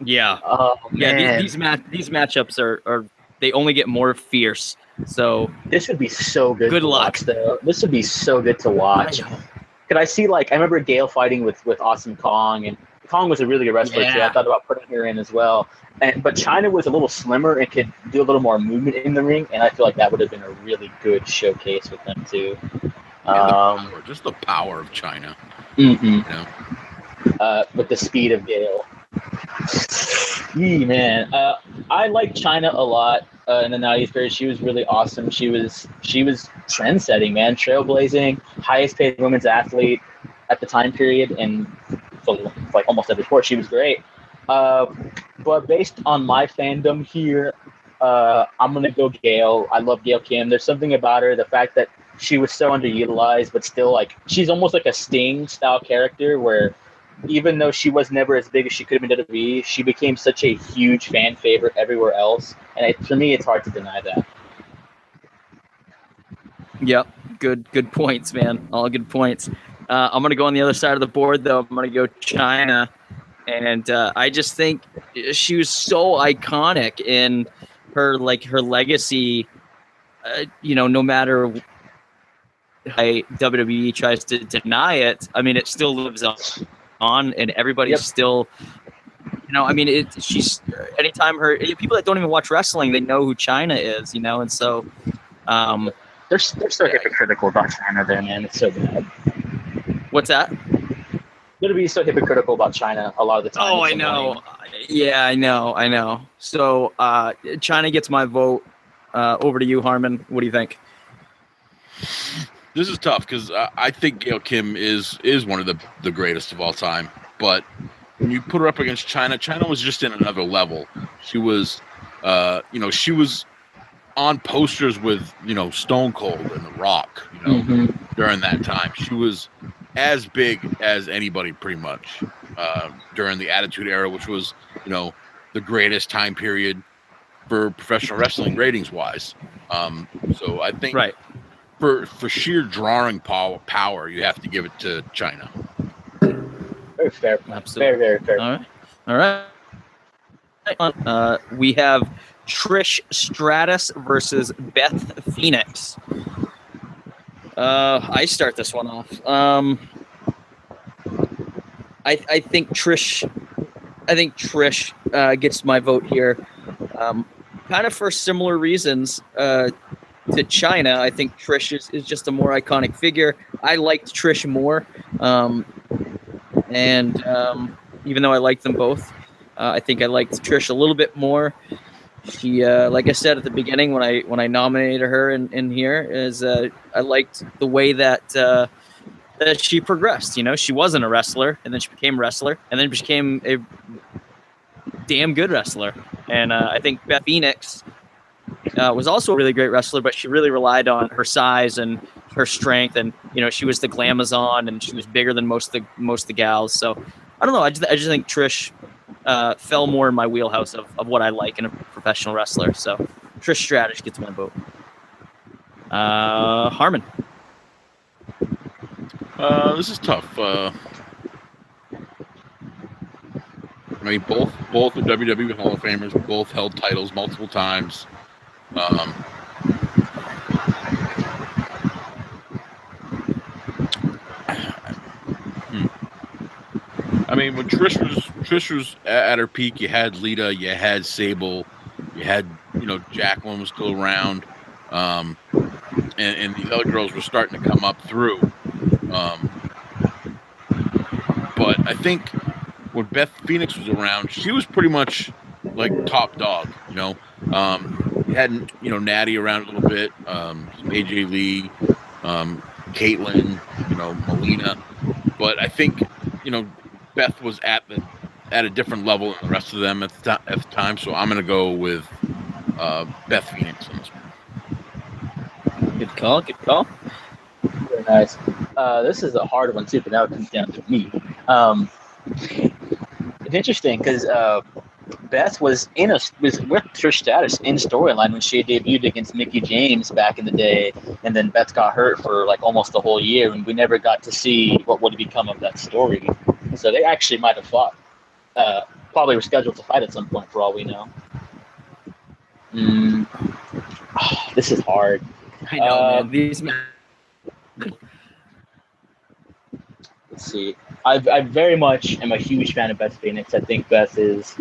Yeah. Oh, man. These matchups are they only get more fierce. So this would be so good. Good luck. Watch, though. This would be so good to watch. Could I see I remember Gail fighting with Awesome Kong, and Kong was a really good wrestler too. I thought about putting her in as well. But China was a little slimmer and could do a little more movement in the ring, and I feel like that would have been a really good showcase with them too. Just the power of China. Mm-hmm. You know? With the speed of Gail. Man, I like China a lot in the 90s period. She was really awesome. She was trend-setting, man, trailblazing, highest paid women's athlete at the time period, and for like almost every sport, she was great. But based on my fandom here, I'm gonna go Gail. I love Gail Kim. There's something about her, the fact that she was so underutilized, but still like she's almost like a Sting style character where even though she was never as big as she could have been in WWE, she became such a huge fan favorite everywhere else. And for me, it's hard to deny that. Yep. Good points, man. All good points. I'm going to go on the other side of the board, though. I'm going to go China. And I just think she was so iconic in her legacy, no matter how WWE tries to deny it. I mean, it still lives on, and everybody's still, she's anytime people that don't even watch wrestling, they know who China is, and so they're so hypocritical about China there, man. It's so bad. What's that? WWE is so hypocritical about China a lot of the time. Oh, I know. Yeah, I know. So China gets my vote. Over to you, Harmon. What do you think? This is tough because I think Gail Kim is one of the greatest of all time. But when you put her up against China, China was just in another level. She was, she was on posters with, Stone Cold and The Rock, during that time. She was as big as anybody pretty much during the Attitude Era, which was, the greatest time period for professional wrestling ratings-wise. So I think for sheer drawing power, you have to give it to China. Very fair. Absolutely. Very, very fair. All right. We have Trish Stratus versus Beth Phoenix. I start this one off. I think Trish gets my vote here. Kind of for similar reasons to China. I think Trish is just a more iconic figure. I liked Trish more. And even though I liked them both, I think I liked Trish a little bit more. She, like I said at the beginning when I nominated her in here, is I liked the way that she progressed. She wasn't a wrestler, and then she became a wrestler, and then became a damn good wrestler. And I think Beth Phoenix was also a really great wrestler, but she really relied on her size and her strength, and she was the glamazon, and she was bigger than most of the gals. So I don't know. I just think Trish fell more in my wheelhouse of what I like in a professional wrestler. So Trish Stratus gets my vote. Harmon. This is tough. I mean, both are WWE Hall of Famers. Both held titles multiple times. I mean, when Trish was at her peak, you had Lita, you had Sable, you had Jacqueline was still around, and these other girls were starting to come up through. But I think when Beth Phoenix was around, she was pretty much like top dog. You had Natty around a little bit, AJ Lee, Caitlyn, Molina, but I think Beth was at a different level than the rest of them at the time. So I'm gonna go with Beth Phoenix on this one. Good call. Very nice. This is a hard one too, but now it comes down to me. It's interesting because Beth was with Trish Stratus in storyline when she debuted against Mickie James back in the day, and then Beth got hurt for like almost the whole year, and we never got to see what would become of that story. So they actually might have fought. Probably were scheduled to fight at some point, for all we know. This is hard. I know, man. These men. Let's see. I very much am a huge fan of Beth Phoenix. I think Beth is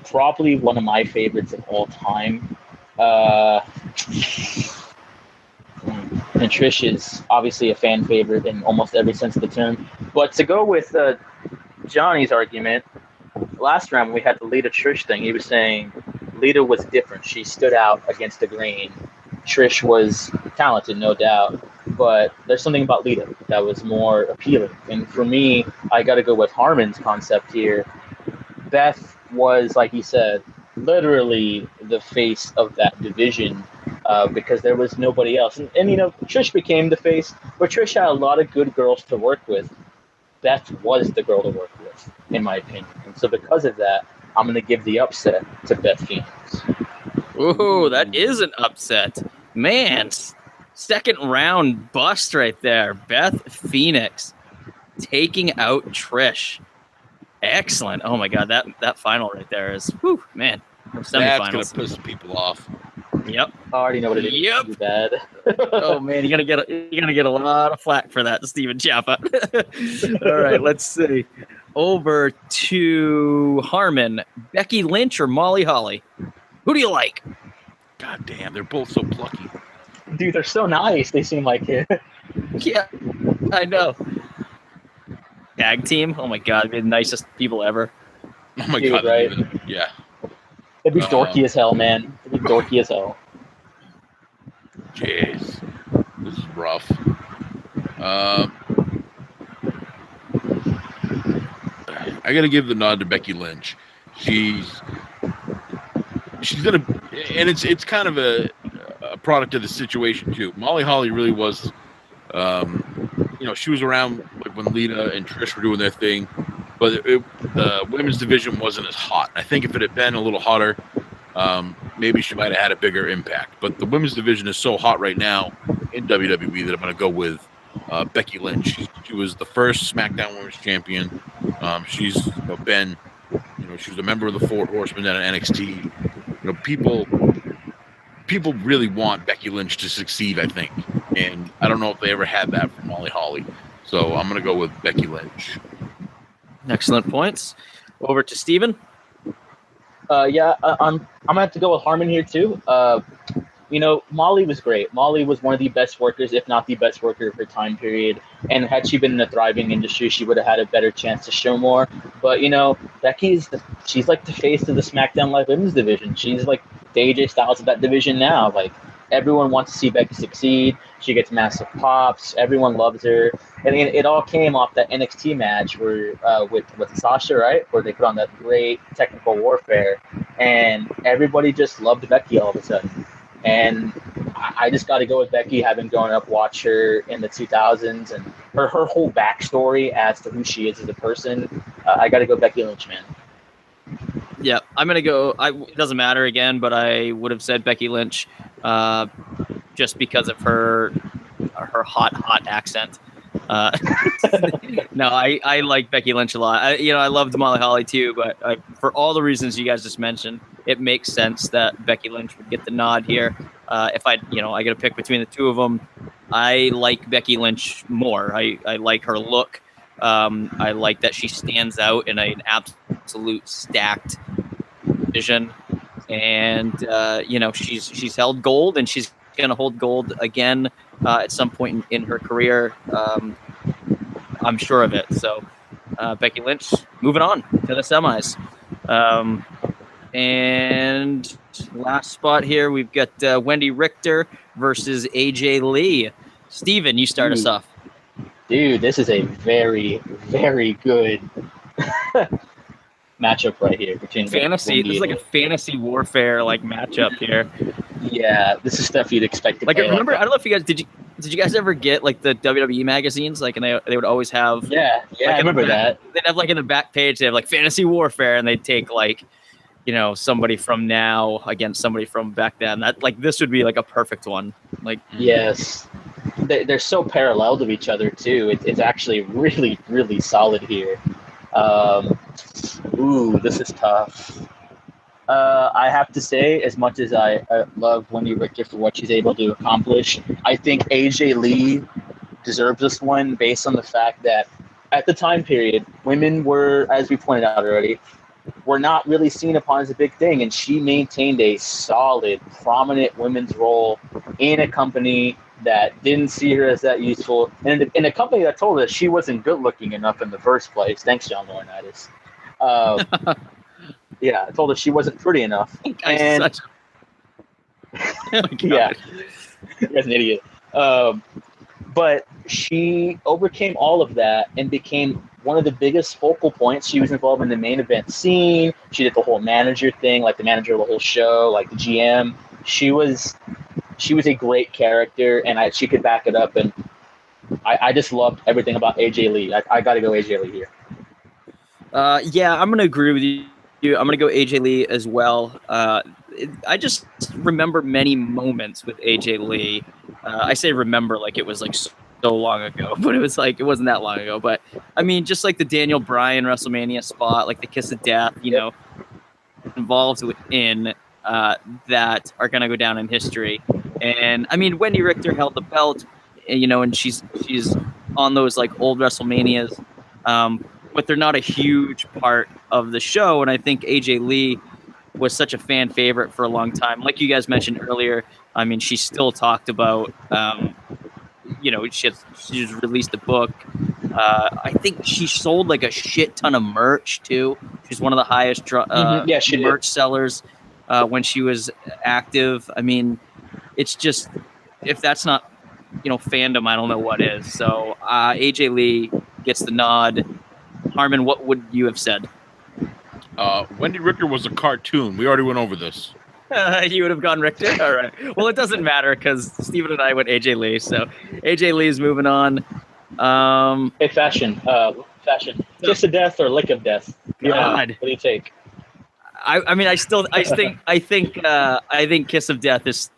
probably one of my favorites of all time. And Trish is obviously a fan favorite in almost every sense of the term. But to go with Johnny's argument, last round when we had the Lita Trish thing, he was saying Lita was different. She stood out against the grain. Trish was talented, no doubt, but there's something about Lita that was more appealing. And for me, I got to go with Harmon's concept here. Beth was, like he said, literally the face of that division because there was nobody else. And, you know, Trish became the face, but Trish had a lot of good girls to work with. Beth was the girl to work with, in my opinion. And so because of that, I'm going to give the upset to Beth Phoenix. Ooh, that is an upset. Man, second round bust right there. Beth Phoenix taking out Trish. Excellent. Oh my God, that final right there is, whew, man. That's going Semifinals. to piss people off. Yep. I already know what it is. Yep. Too bad. Oh man, you're gonna get a lot of flack for that, Steven Chappa. All right, let's see. Over to Harmon, Becky Lynch or Molly Holly? Who do you like? God damn, they're both so plucky. Dude, they're so nice. They seem like it. Yeah, I know. Tag team? Oh my God, they're the nicest people ever. Oh my Dude, God, right? Yeah. It'd be dorky as hell, man. It'd be dorky as hell. Jeez, this is rough. I gotta give the nod to Becky Lynch. She's gonna, and it's kind of a product of the situation too. Molly Holly really was, she was around like when Lita and Trish were doing their thing, but the women's division wasn't as hot. I think if it had been a little hotter, maybe she might have had a bigger impact. But the women's division is so hot right now in WWE that I'm going to go with Becky Lynch. She was the first SmackDown Women's Champion. She's been, she was a member of the Four Horsemen at NXT. People really want Becky Lynch to succeed, I think. And I don't know if they ever had that from Molly Holly. So I'm going to go with Becky Lynch. Excellent points. Over to Steven. I'm gonna have to go with Harmon here too. Molly was great. Molly was one of the best workers, if not the best worker of her time period. And had she been in a thriving industry, she would have had a better chance to show more. But she's like the face of the SmackDown Live Women's division. She's like the AJ Styles of that division now. Like everyone wants to see Becky succeed. She gets massive pops. Everyone loves her. And it all came off that NXT match where with Sasha, right? Where they put on that great technical warfare. And everybody just loved Becky all of a sudden. And I just got to go with Becky, having grown up, watch her in the 2000s, and her whole backstory as to who she is as a person. I got to go Becky Lynch, man. Yeah, I'm going to go. It doesn't matter again, but I would have said Becky Lynch just because of her hot accent. No, I like Becky Lynch a lot. I loved Molly Holly too, but for all the reasons you guys just mentioned, it makes sense that Becky Lynch would get the nod here. If I got to pick between the two of them, I like Becky Lynch more. I like her look. I like that she stands out in an absolute stacked vision, and she's held gold, and she's going to hold gold again at some point in her career. I'm sure of it. So Becky Lynch, moving on to the semis. And last spot here, we've got Wendy Richter versus AJ Lee. Steven, you start us off. Dude, this is a very, very good matchup right here between fantasy. This is like a fantasy warfare matchup here. Yeah, this is stuff you'd expect to play. Remember, I don't know if you guys did you guys ever get the WWE magazines? And they would always have I remember that. They'd have in the back page, they have fantasy warfare, and they'd take somebody from now against somebody from back then. That this would be a perfect one. Yes. They're so parallel to each other too. It's actually really, really solid here. This is tough. I have to say, as much as I love Wendy Richter for what she's able to accomplish, I think AJ Lee deserves this one based on the fact that at the time period, women were, as we pointed out already, were not really seen upon as a big thing, and she maintained a solid, prominent women's role in a company that didn't see her as that useful, and in a company that told her she wasn't good looking enough in the first place. Thanks, John Laurinaitis. Yeah, I told her she wasn't pretty enough. And Oh my God. yeah, you're an idiot. But she overcame all of that and became one of the biggest focal points. She was involved in the main event scene. She did the whole manager thing, like the manager of the whole show, like the GM. She was a great character, and she could back it up. And I just loved everything about AJ Lee. I got to go AJ Lee here. Yeah, I'm going to agree with you. I'm going to go AJ Lee as well. I just remember many moments with AJ Lee. I say remember like it was like so long ago, but it was like it wasn't that long ago. But I mean, just like the Daniel Bryan WrestleMania spot, like the Kiss of Death, you know, involved within that are going to go down in history. And I mean, Wendy Richter held the belt, you know, and she's on those like old WrestleManias, but they're not a huge part of the show. And I think AJ Lee was such a fan favorite for a long time. Like you guys mentioned earlier, I mean, she still talked about, you know, she's released a book. I think she sold like a shit ton of merch too. She's one of the highest merch sellers when she was active. I mean, it's just, if that's not, you know, fandom, I don't know what is. So AJ Lee gets the nod. Harmon, what would you have said? Wendy Richter was a cartoon. We already went over this. You would have gone Richter? All right. Well, it doesn't matter because Steven and I went AJ Lee. So AJ Lee is moving on. Hey, fashion. Kiss of death or lick of death? God. What do you take? I mean, I think Kiss of Death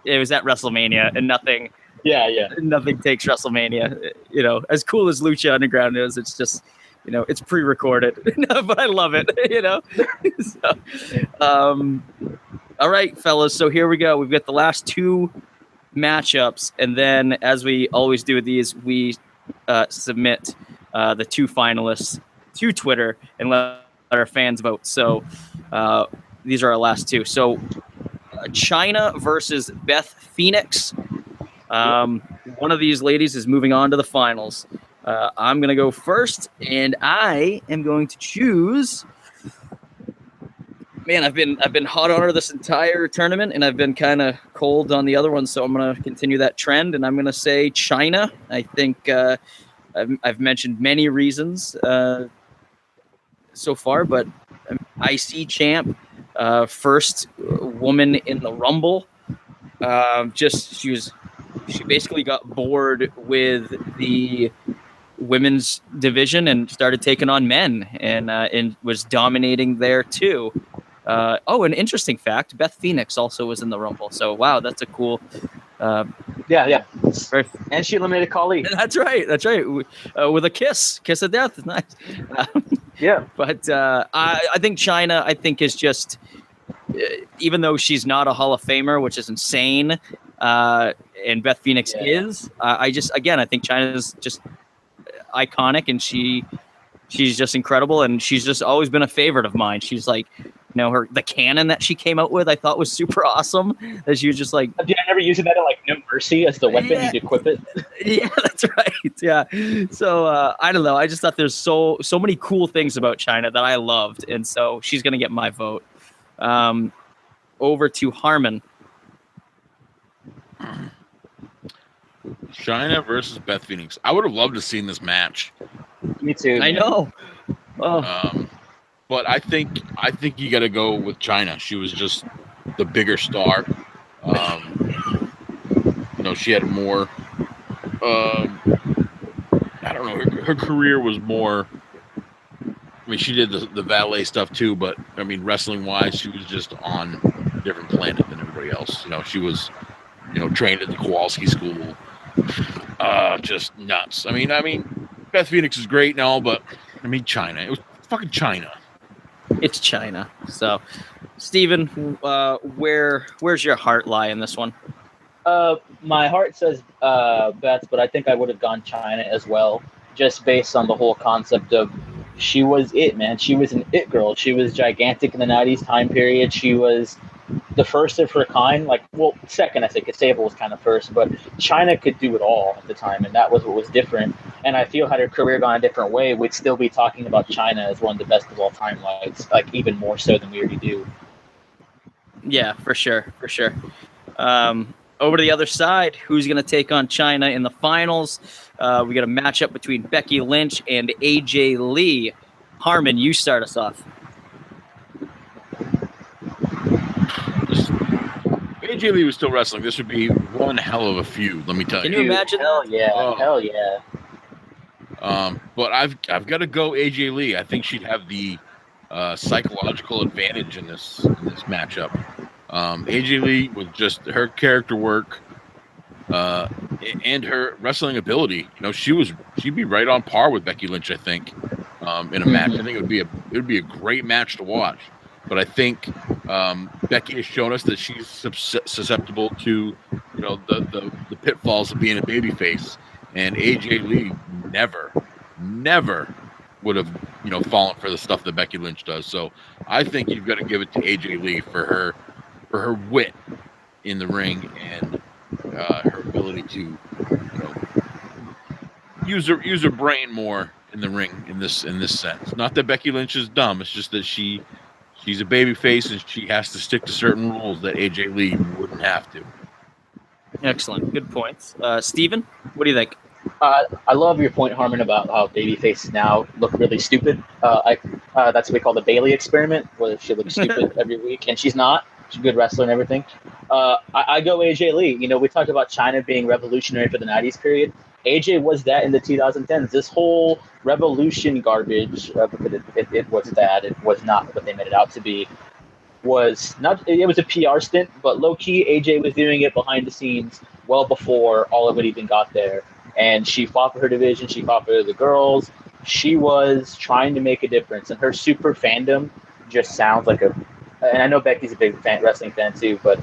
it was at WrestleMania and nothing. Yeah. Nothing takes WrestleMania. You know, as cool as Lucha Underground is, it's just, you know, it's pre-recorded, but I love it, you know? So, all right, fellas. So here we go. We've got the last two matchups. And then as we always do with these, we submit the two finalists to Twitter and let our fans vote. So these are our last two. So Chyna versus Beth Phoenix. One of these ladies is moving on to the finals. I'm going to go first, and I am going to choose. Man, I've been hot on her this entire tournament, and I've been kind of cold on the other one, so I'm going to continue that trend, and I'm going to say Chyna. I think I've mentioned many reasons so far, but IC champ, first woman in the Rumble. She basically got bored with the women's division and started taking on men, and was dominating there too. An interesting fact: Beth Phoenix also was in the Rumble. So wow, that's a cool. Yeah. And she eliminated Khali. That's right. With a kiss of death. Nice. Yeah. But I think Chyna, is just, even though she's not a Hall of Famer, which is insane, and Beth Phoenix is, I think Chyna is just iconic, and she's just incredible, and she's just always been a favorite of mine. She's like, you know, the cannon that she came out with, I thought was super awesome. That she was just like, did I never use that in like No Mercy as the weapon? Yeah. You'd equip it. Yeah, that's right. Yeah. So I don't know. I just thought there's so many cool things about Chyna that I loved, and so she's gonna get my vote. Over to Harmon. Chyna versus Beth Phoenix. I would have loved to seen this match. Me too. I know. Oh. But I think you got to go with Chyna. She was just the bigger star. You know, she had more. I don't know. Her career was more. I mean, she did the valet stuff too, but I mean, wrestling wise, she was just on a different planet than everybody else. You know, she was, you know, trained at the Kowalski School. Just nuts. I mean, Beth Phoenix is great and all, but I mean, Chyna. It was fucking Chyna. It's Chyna. So, Steven, where's your heart lie in this one? My heart says Beth, but I think I would have gone Chyna as well. just based on the whole concept of she was it, man. She was an it girl. She was gigantic in the 90s time period. She was the first of her kind. Like, well, second, I think, because Sable was kind of first, but Chyna could do it all at the time, and that was what was different. And I feel had her career gone a different way, we'd still be talking about Chyna as one of the best of all time, like even more so than we already do. Yeah, for sure. Over to the other side, who's going to take on Chyna in the finals? We got a matchup between Becky Lynch and AJ Lee. Harmon, you start us off. AJ Lee was still wrestling. This would be one hell of a feud, let me tell Can you. you imagine Hell that? yeah, Oh. hell yeah. But I've got to go AJ Lee. I think she'd have the psychological advantage in this matchup. AJ Lee with just her character work and her wrestling ability, she'd be right on par with Becky Lynch. I think in a match. I think it would be a great match to watch. But I think Becky has shown us that she's susceptible to the pitfalls of being a babyface, and AJ Lee never would have fallen for the stuff that Becky Lynch does. So I think you've got to give it to AJ Lee for her wit in the ring and her ability to use her brain more in the ring in this sense. Not that Becky Lynch is dumb. It's just that she's a babyface and she has to stick to certain rules that AJ Lee wouldn't have to. Excellent. Good points. Steven, what do you think? I love your point, Harmon, about how babyfaces now look really stupid. That's what we call the Bailey experiment, where she looks stupid every week, and she's not. She's a good wrestler and everything. I go AJ Lee. We talked about Chyna being revolutionary for the 90s period. AJ was that in the 2010s. This whole revolution garbage, because it was that, it was not what they made it out to be, was not. It was a PR stint, but low-key, AJ was doing it behind the scenes well before all of it even got there. And she fought for her division. She fought for the girls. She was trying to make a difference. And her super fandom just sounds like a... And I know Becky's a big wrestling fan too, but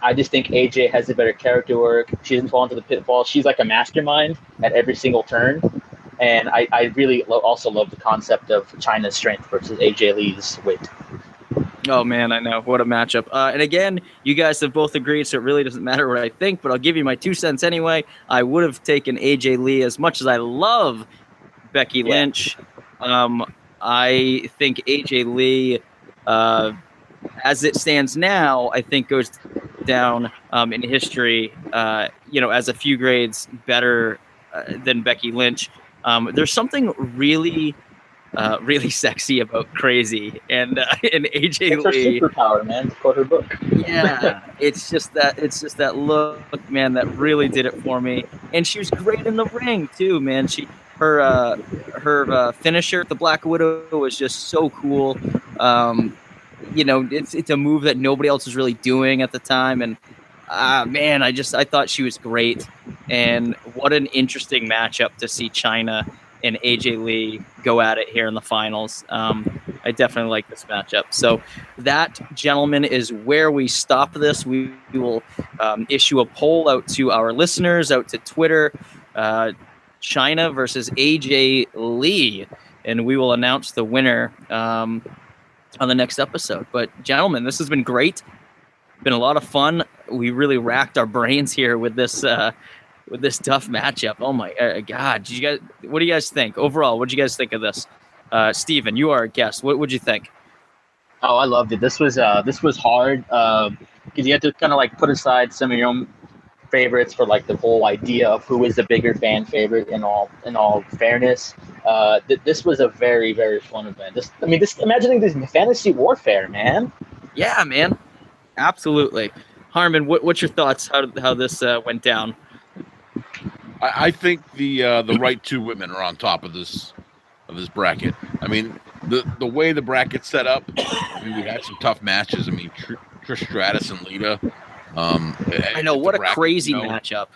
I just think AJ has a better character work. She doesn't fall into the pitfall. She's like a mastermind at every single turn. And I really also love the concept of Chyna's strength versus AJ Lee's wit. Oh, man, I know. What a matchup. And again, you guys have both agreed, so it really doesn't matter what I think, but I'll give you my 2 cents anyway. I would have taken AJ Lee as much as I love Becky Lynch. I think AJ Lee, as it stands now, I think goes down in history, as a few grades better than Becky Lynch. There's something really sexy about Crazy and AJ Lee. It's her superpower, man. Quote her book. Yeah, it's just that look, man, that really did it for me. And she was great in the ring too, man. Her finisher, the Black Widow, was just so cool. It's a move that nobody else was really doing at the time, and man, I thought she was great. And what an interesting matchup to see Chyna and AJ Lee go at it here in the finals. I definitely like this matchup. So that, gentlemen, is where we stop this. We will issue a poll out to our listeners, out to Twitter, Chyna versus AJ Lee, and we will announce the winner on the next episode. But gentlemen, this has been great. Been a lot of fun. We really racked our brains here with this tough matchup. Oh my God! What do you guys think overall? What did you guys think of this? Steven, you are a guest. What would you think? Oh, I loved it. This was hard because you had to kind of like put aside some of your own favorites for like the whole idea of who is the bigger fan favorite. In all fairness, this was a very, very fun event. Imagining this fantasy warfare, man. Yeah, man, absolutely. Harmon, what's your thoughts? How this went down? I think the right two women are on top of this bracket. I mean, the way the bracket's set up, we had some tough matches. I mean, Trish Stratus and Lita. I know, what a crazy matchup.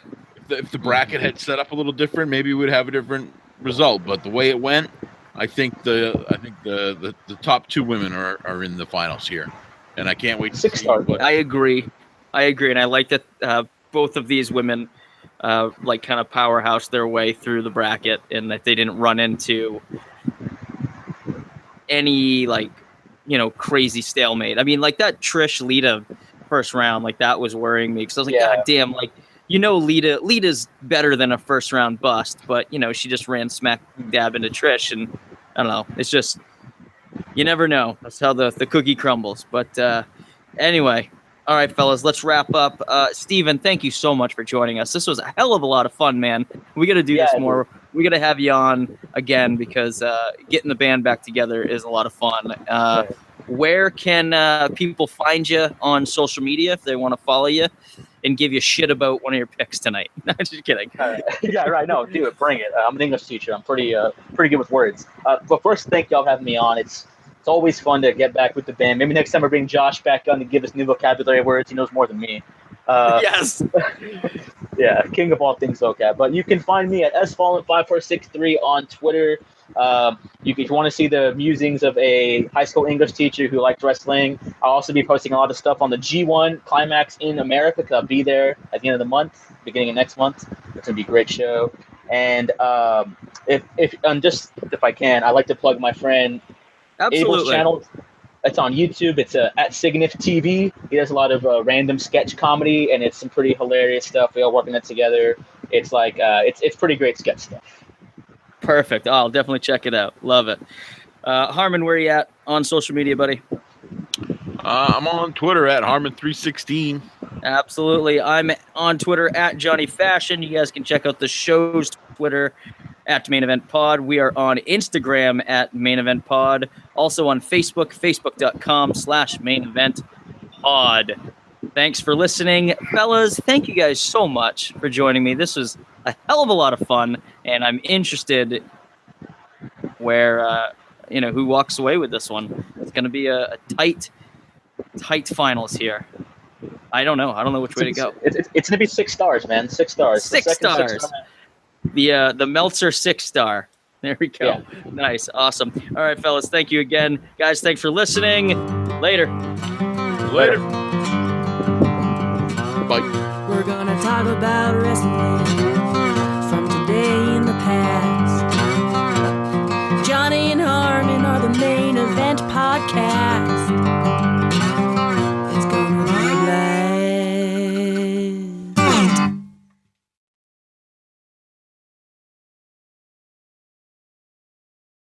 If the bracket had set up a little different, maybe we'd have a different result. But the way it went, I think the top two women are in the finals here, and I can't wait to see. I agree, and I like that both of these women like kind of powerhouse their way through the bracket, and that they didn't run into any like, you know, crazy stalemate. I mean, like that Trish Lita first round, like that was worrying me because I was like, God damn, like, you know, Lita's better than a first round bust, but you know, she just ran smack dab into Trish, and I don't know. It's just, you never know. That's how the cookie crumbles. But anyway, all right, fellas, let's wrap up. Steven, thank you so much for joining us. This was a hell of a lot of fun, man. We got to do this more. We got to have you on again because getting the band back together is a lot of fun. Where can people find you on social media if they want to follow you and give you shit about one of your picks tonight? No, just kidding. Yeah, right. No, do it. Bring it. I'm an English teacher. I'm pretty good with words. But first, thank y'all for having me on. It's always fun to get back with the band. Maybe next time I bring Josh back on to give us new vocabulary words. He knows more than me. Yes. Yeah, king of all things vocab. But you can find me at sfallen5463 on Twitter. If you want to see the musings of a high school English teacher who likes wrestling, I'll also be posting a lot of stuff on the G1 Climax in America because I'll be there at the end of the month, beginning of next month. It's going to be a great show. And if I can, I'd like to plug my friend Abel's channel. It's on YouTube. It's at Signif TV. He does a lot of random sketch comedy, and it's some pretty hilarious stuff. We all working it together. It's like it's pretty great sketch stuff. Perfect. I'll definitely check it out. Love it. Harmon, where are you at on social media, buddy? I'm on Twitter at Harmon316. Absolutely. I'm on Twitter at Johnny Fashion. You guys can check out the show's Twitter at Main Event Pod. We are on Instagram at Main Event Pod. Also on Facebook, facebook.com/Main Event Pod. Thanks for listening. Fellas, thank you guys so much for joining me. This was a hell of a lot of fun, and I'm interested where, who walks away with this one. It's going to be a tight finals here. I don't know. I don't know which way to go. It's going to be 6 stars, man. 6 stars. 6 stars. The Meltzer 6-star. There we go. Yeah. Nice. Awesome. All right, fellas. Thank you again. Guys, thanks for listening. Later. Bye. We're gonna talk about wrestling.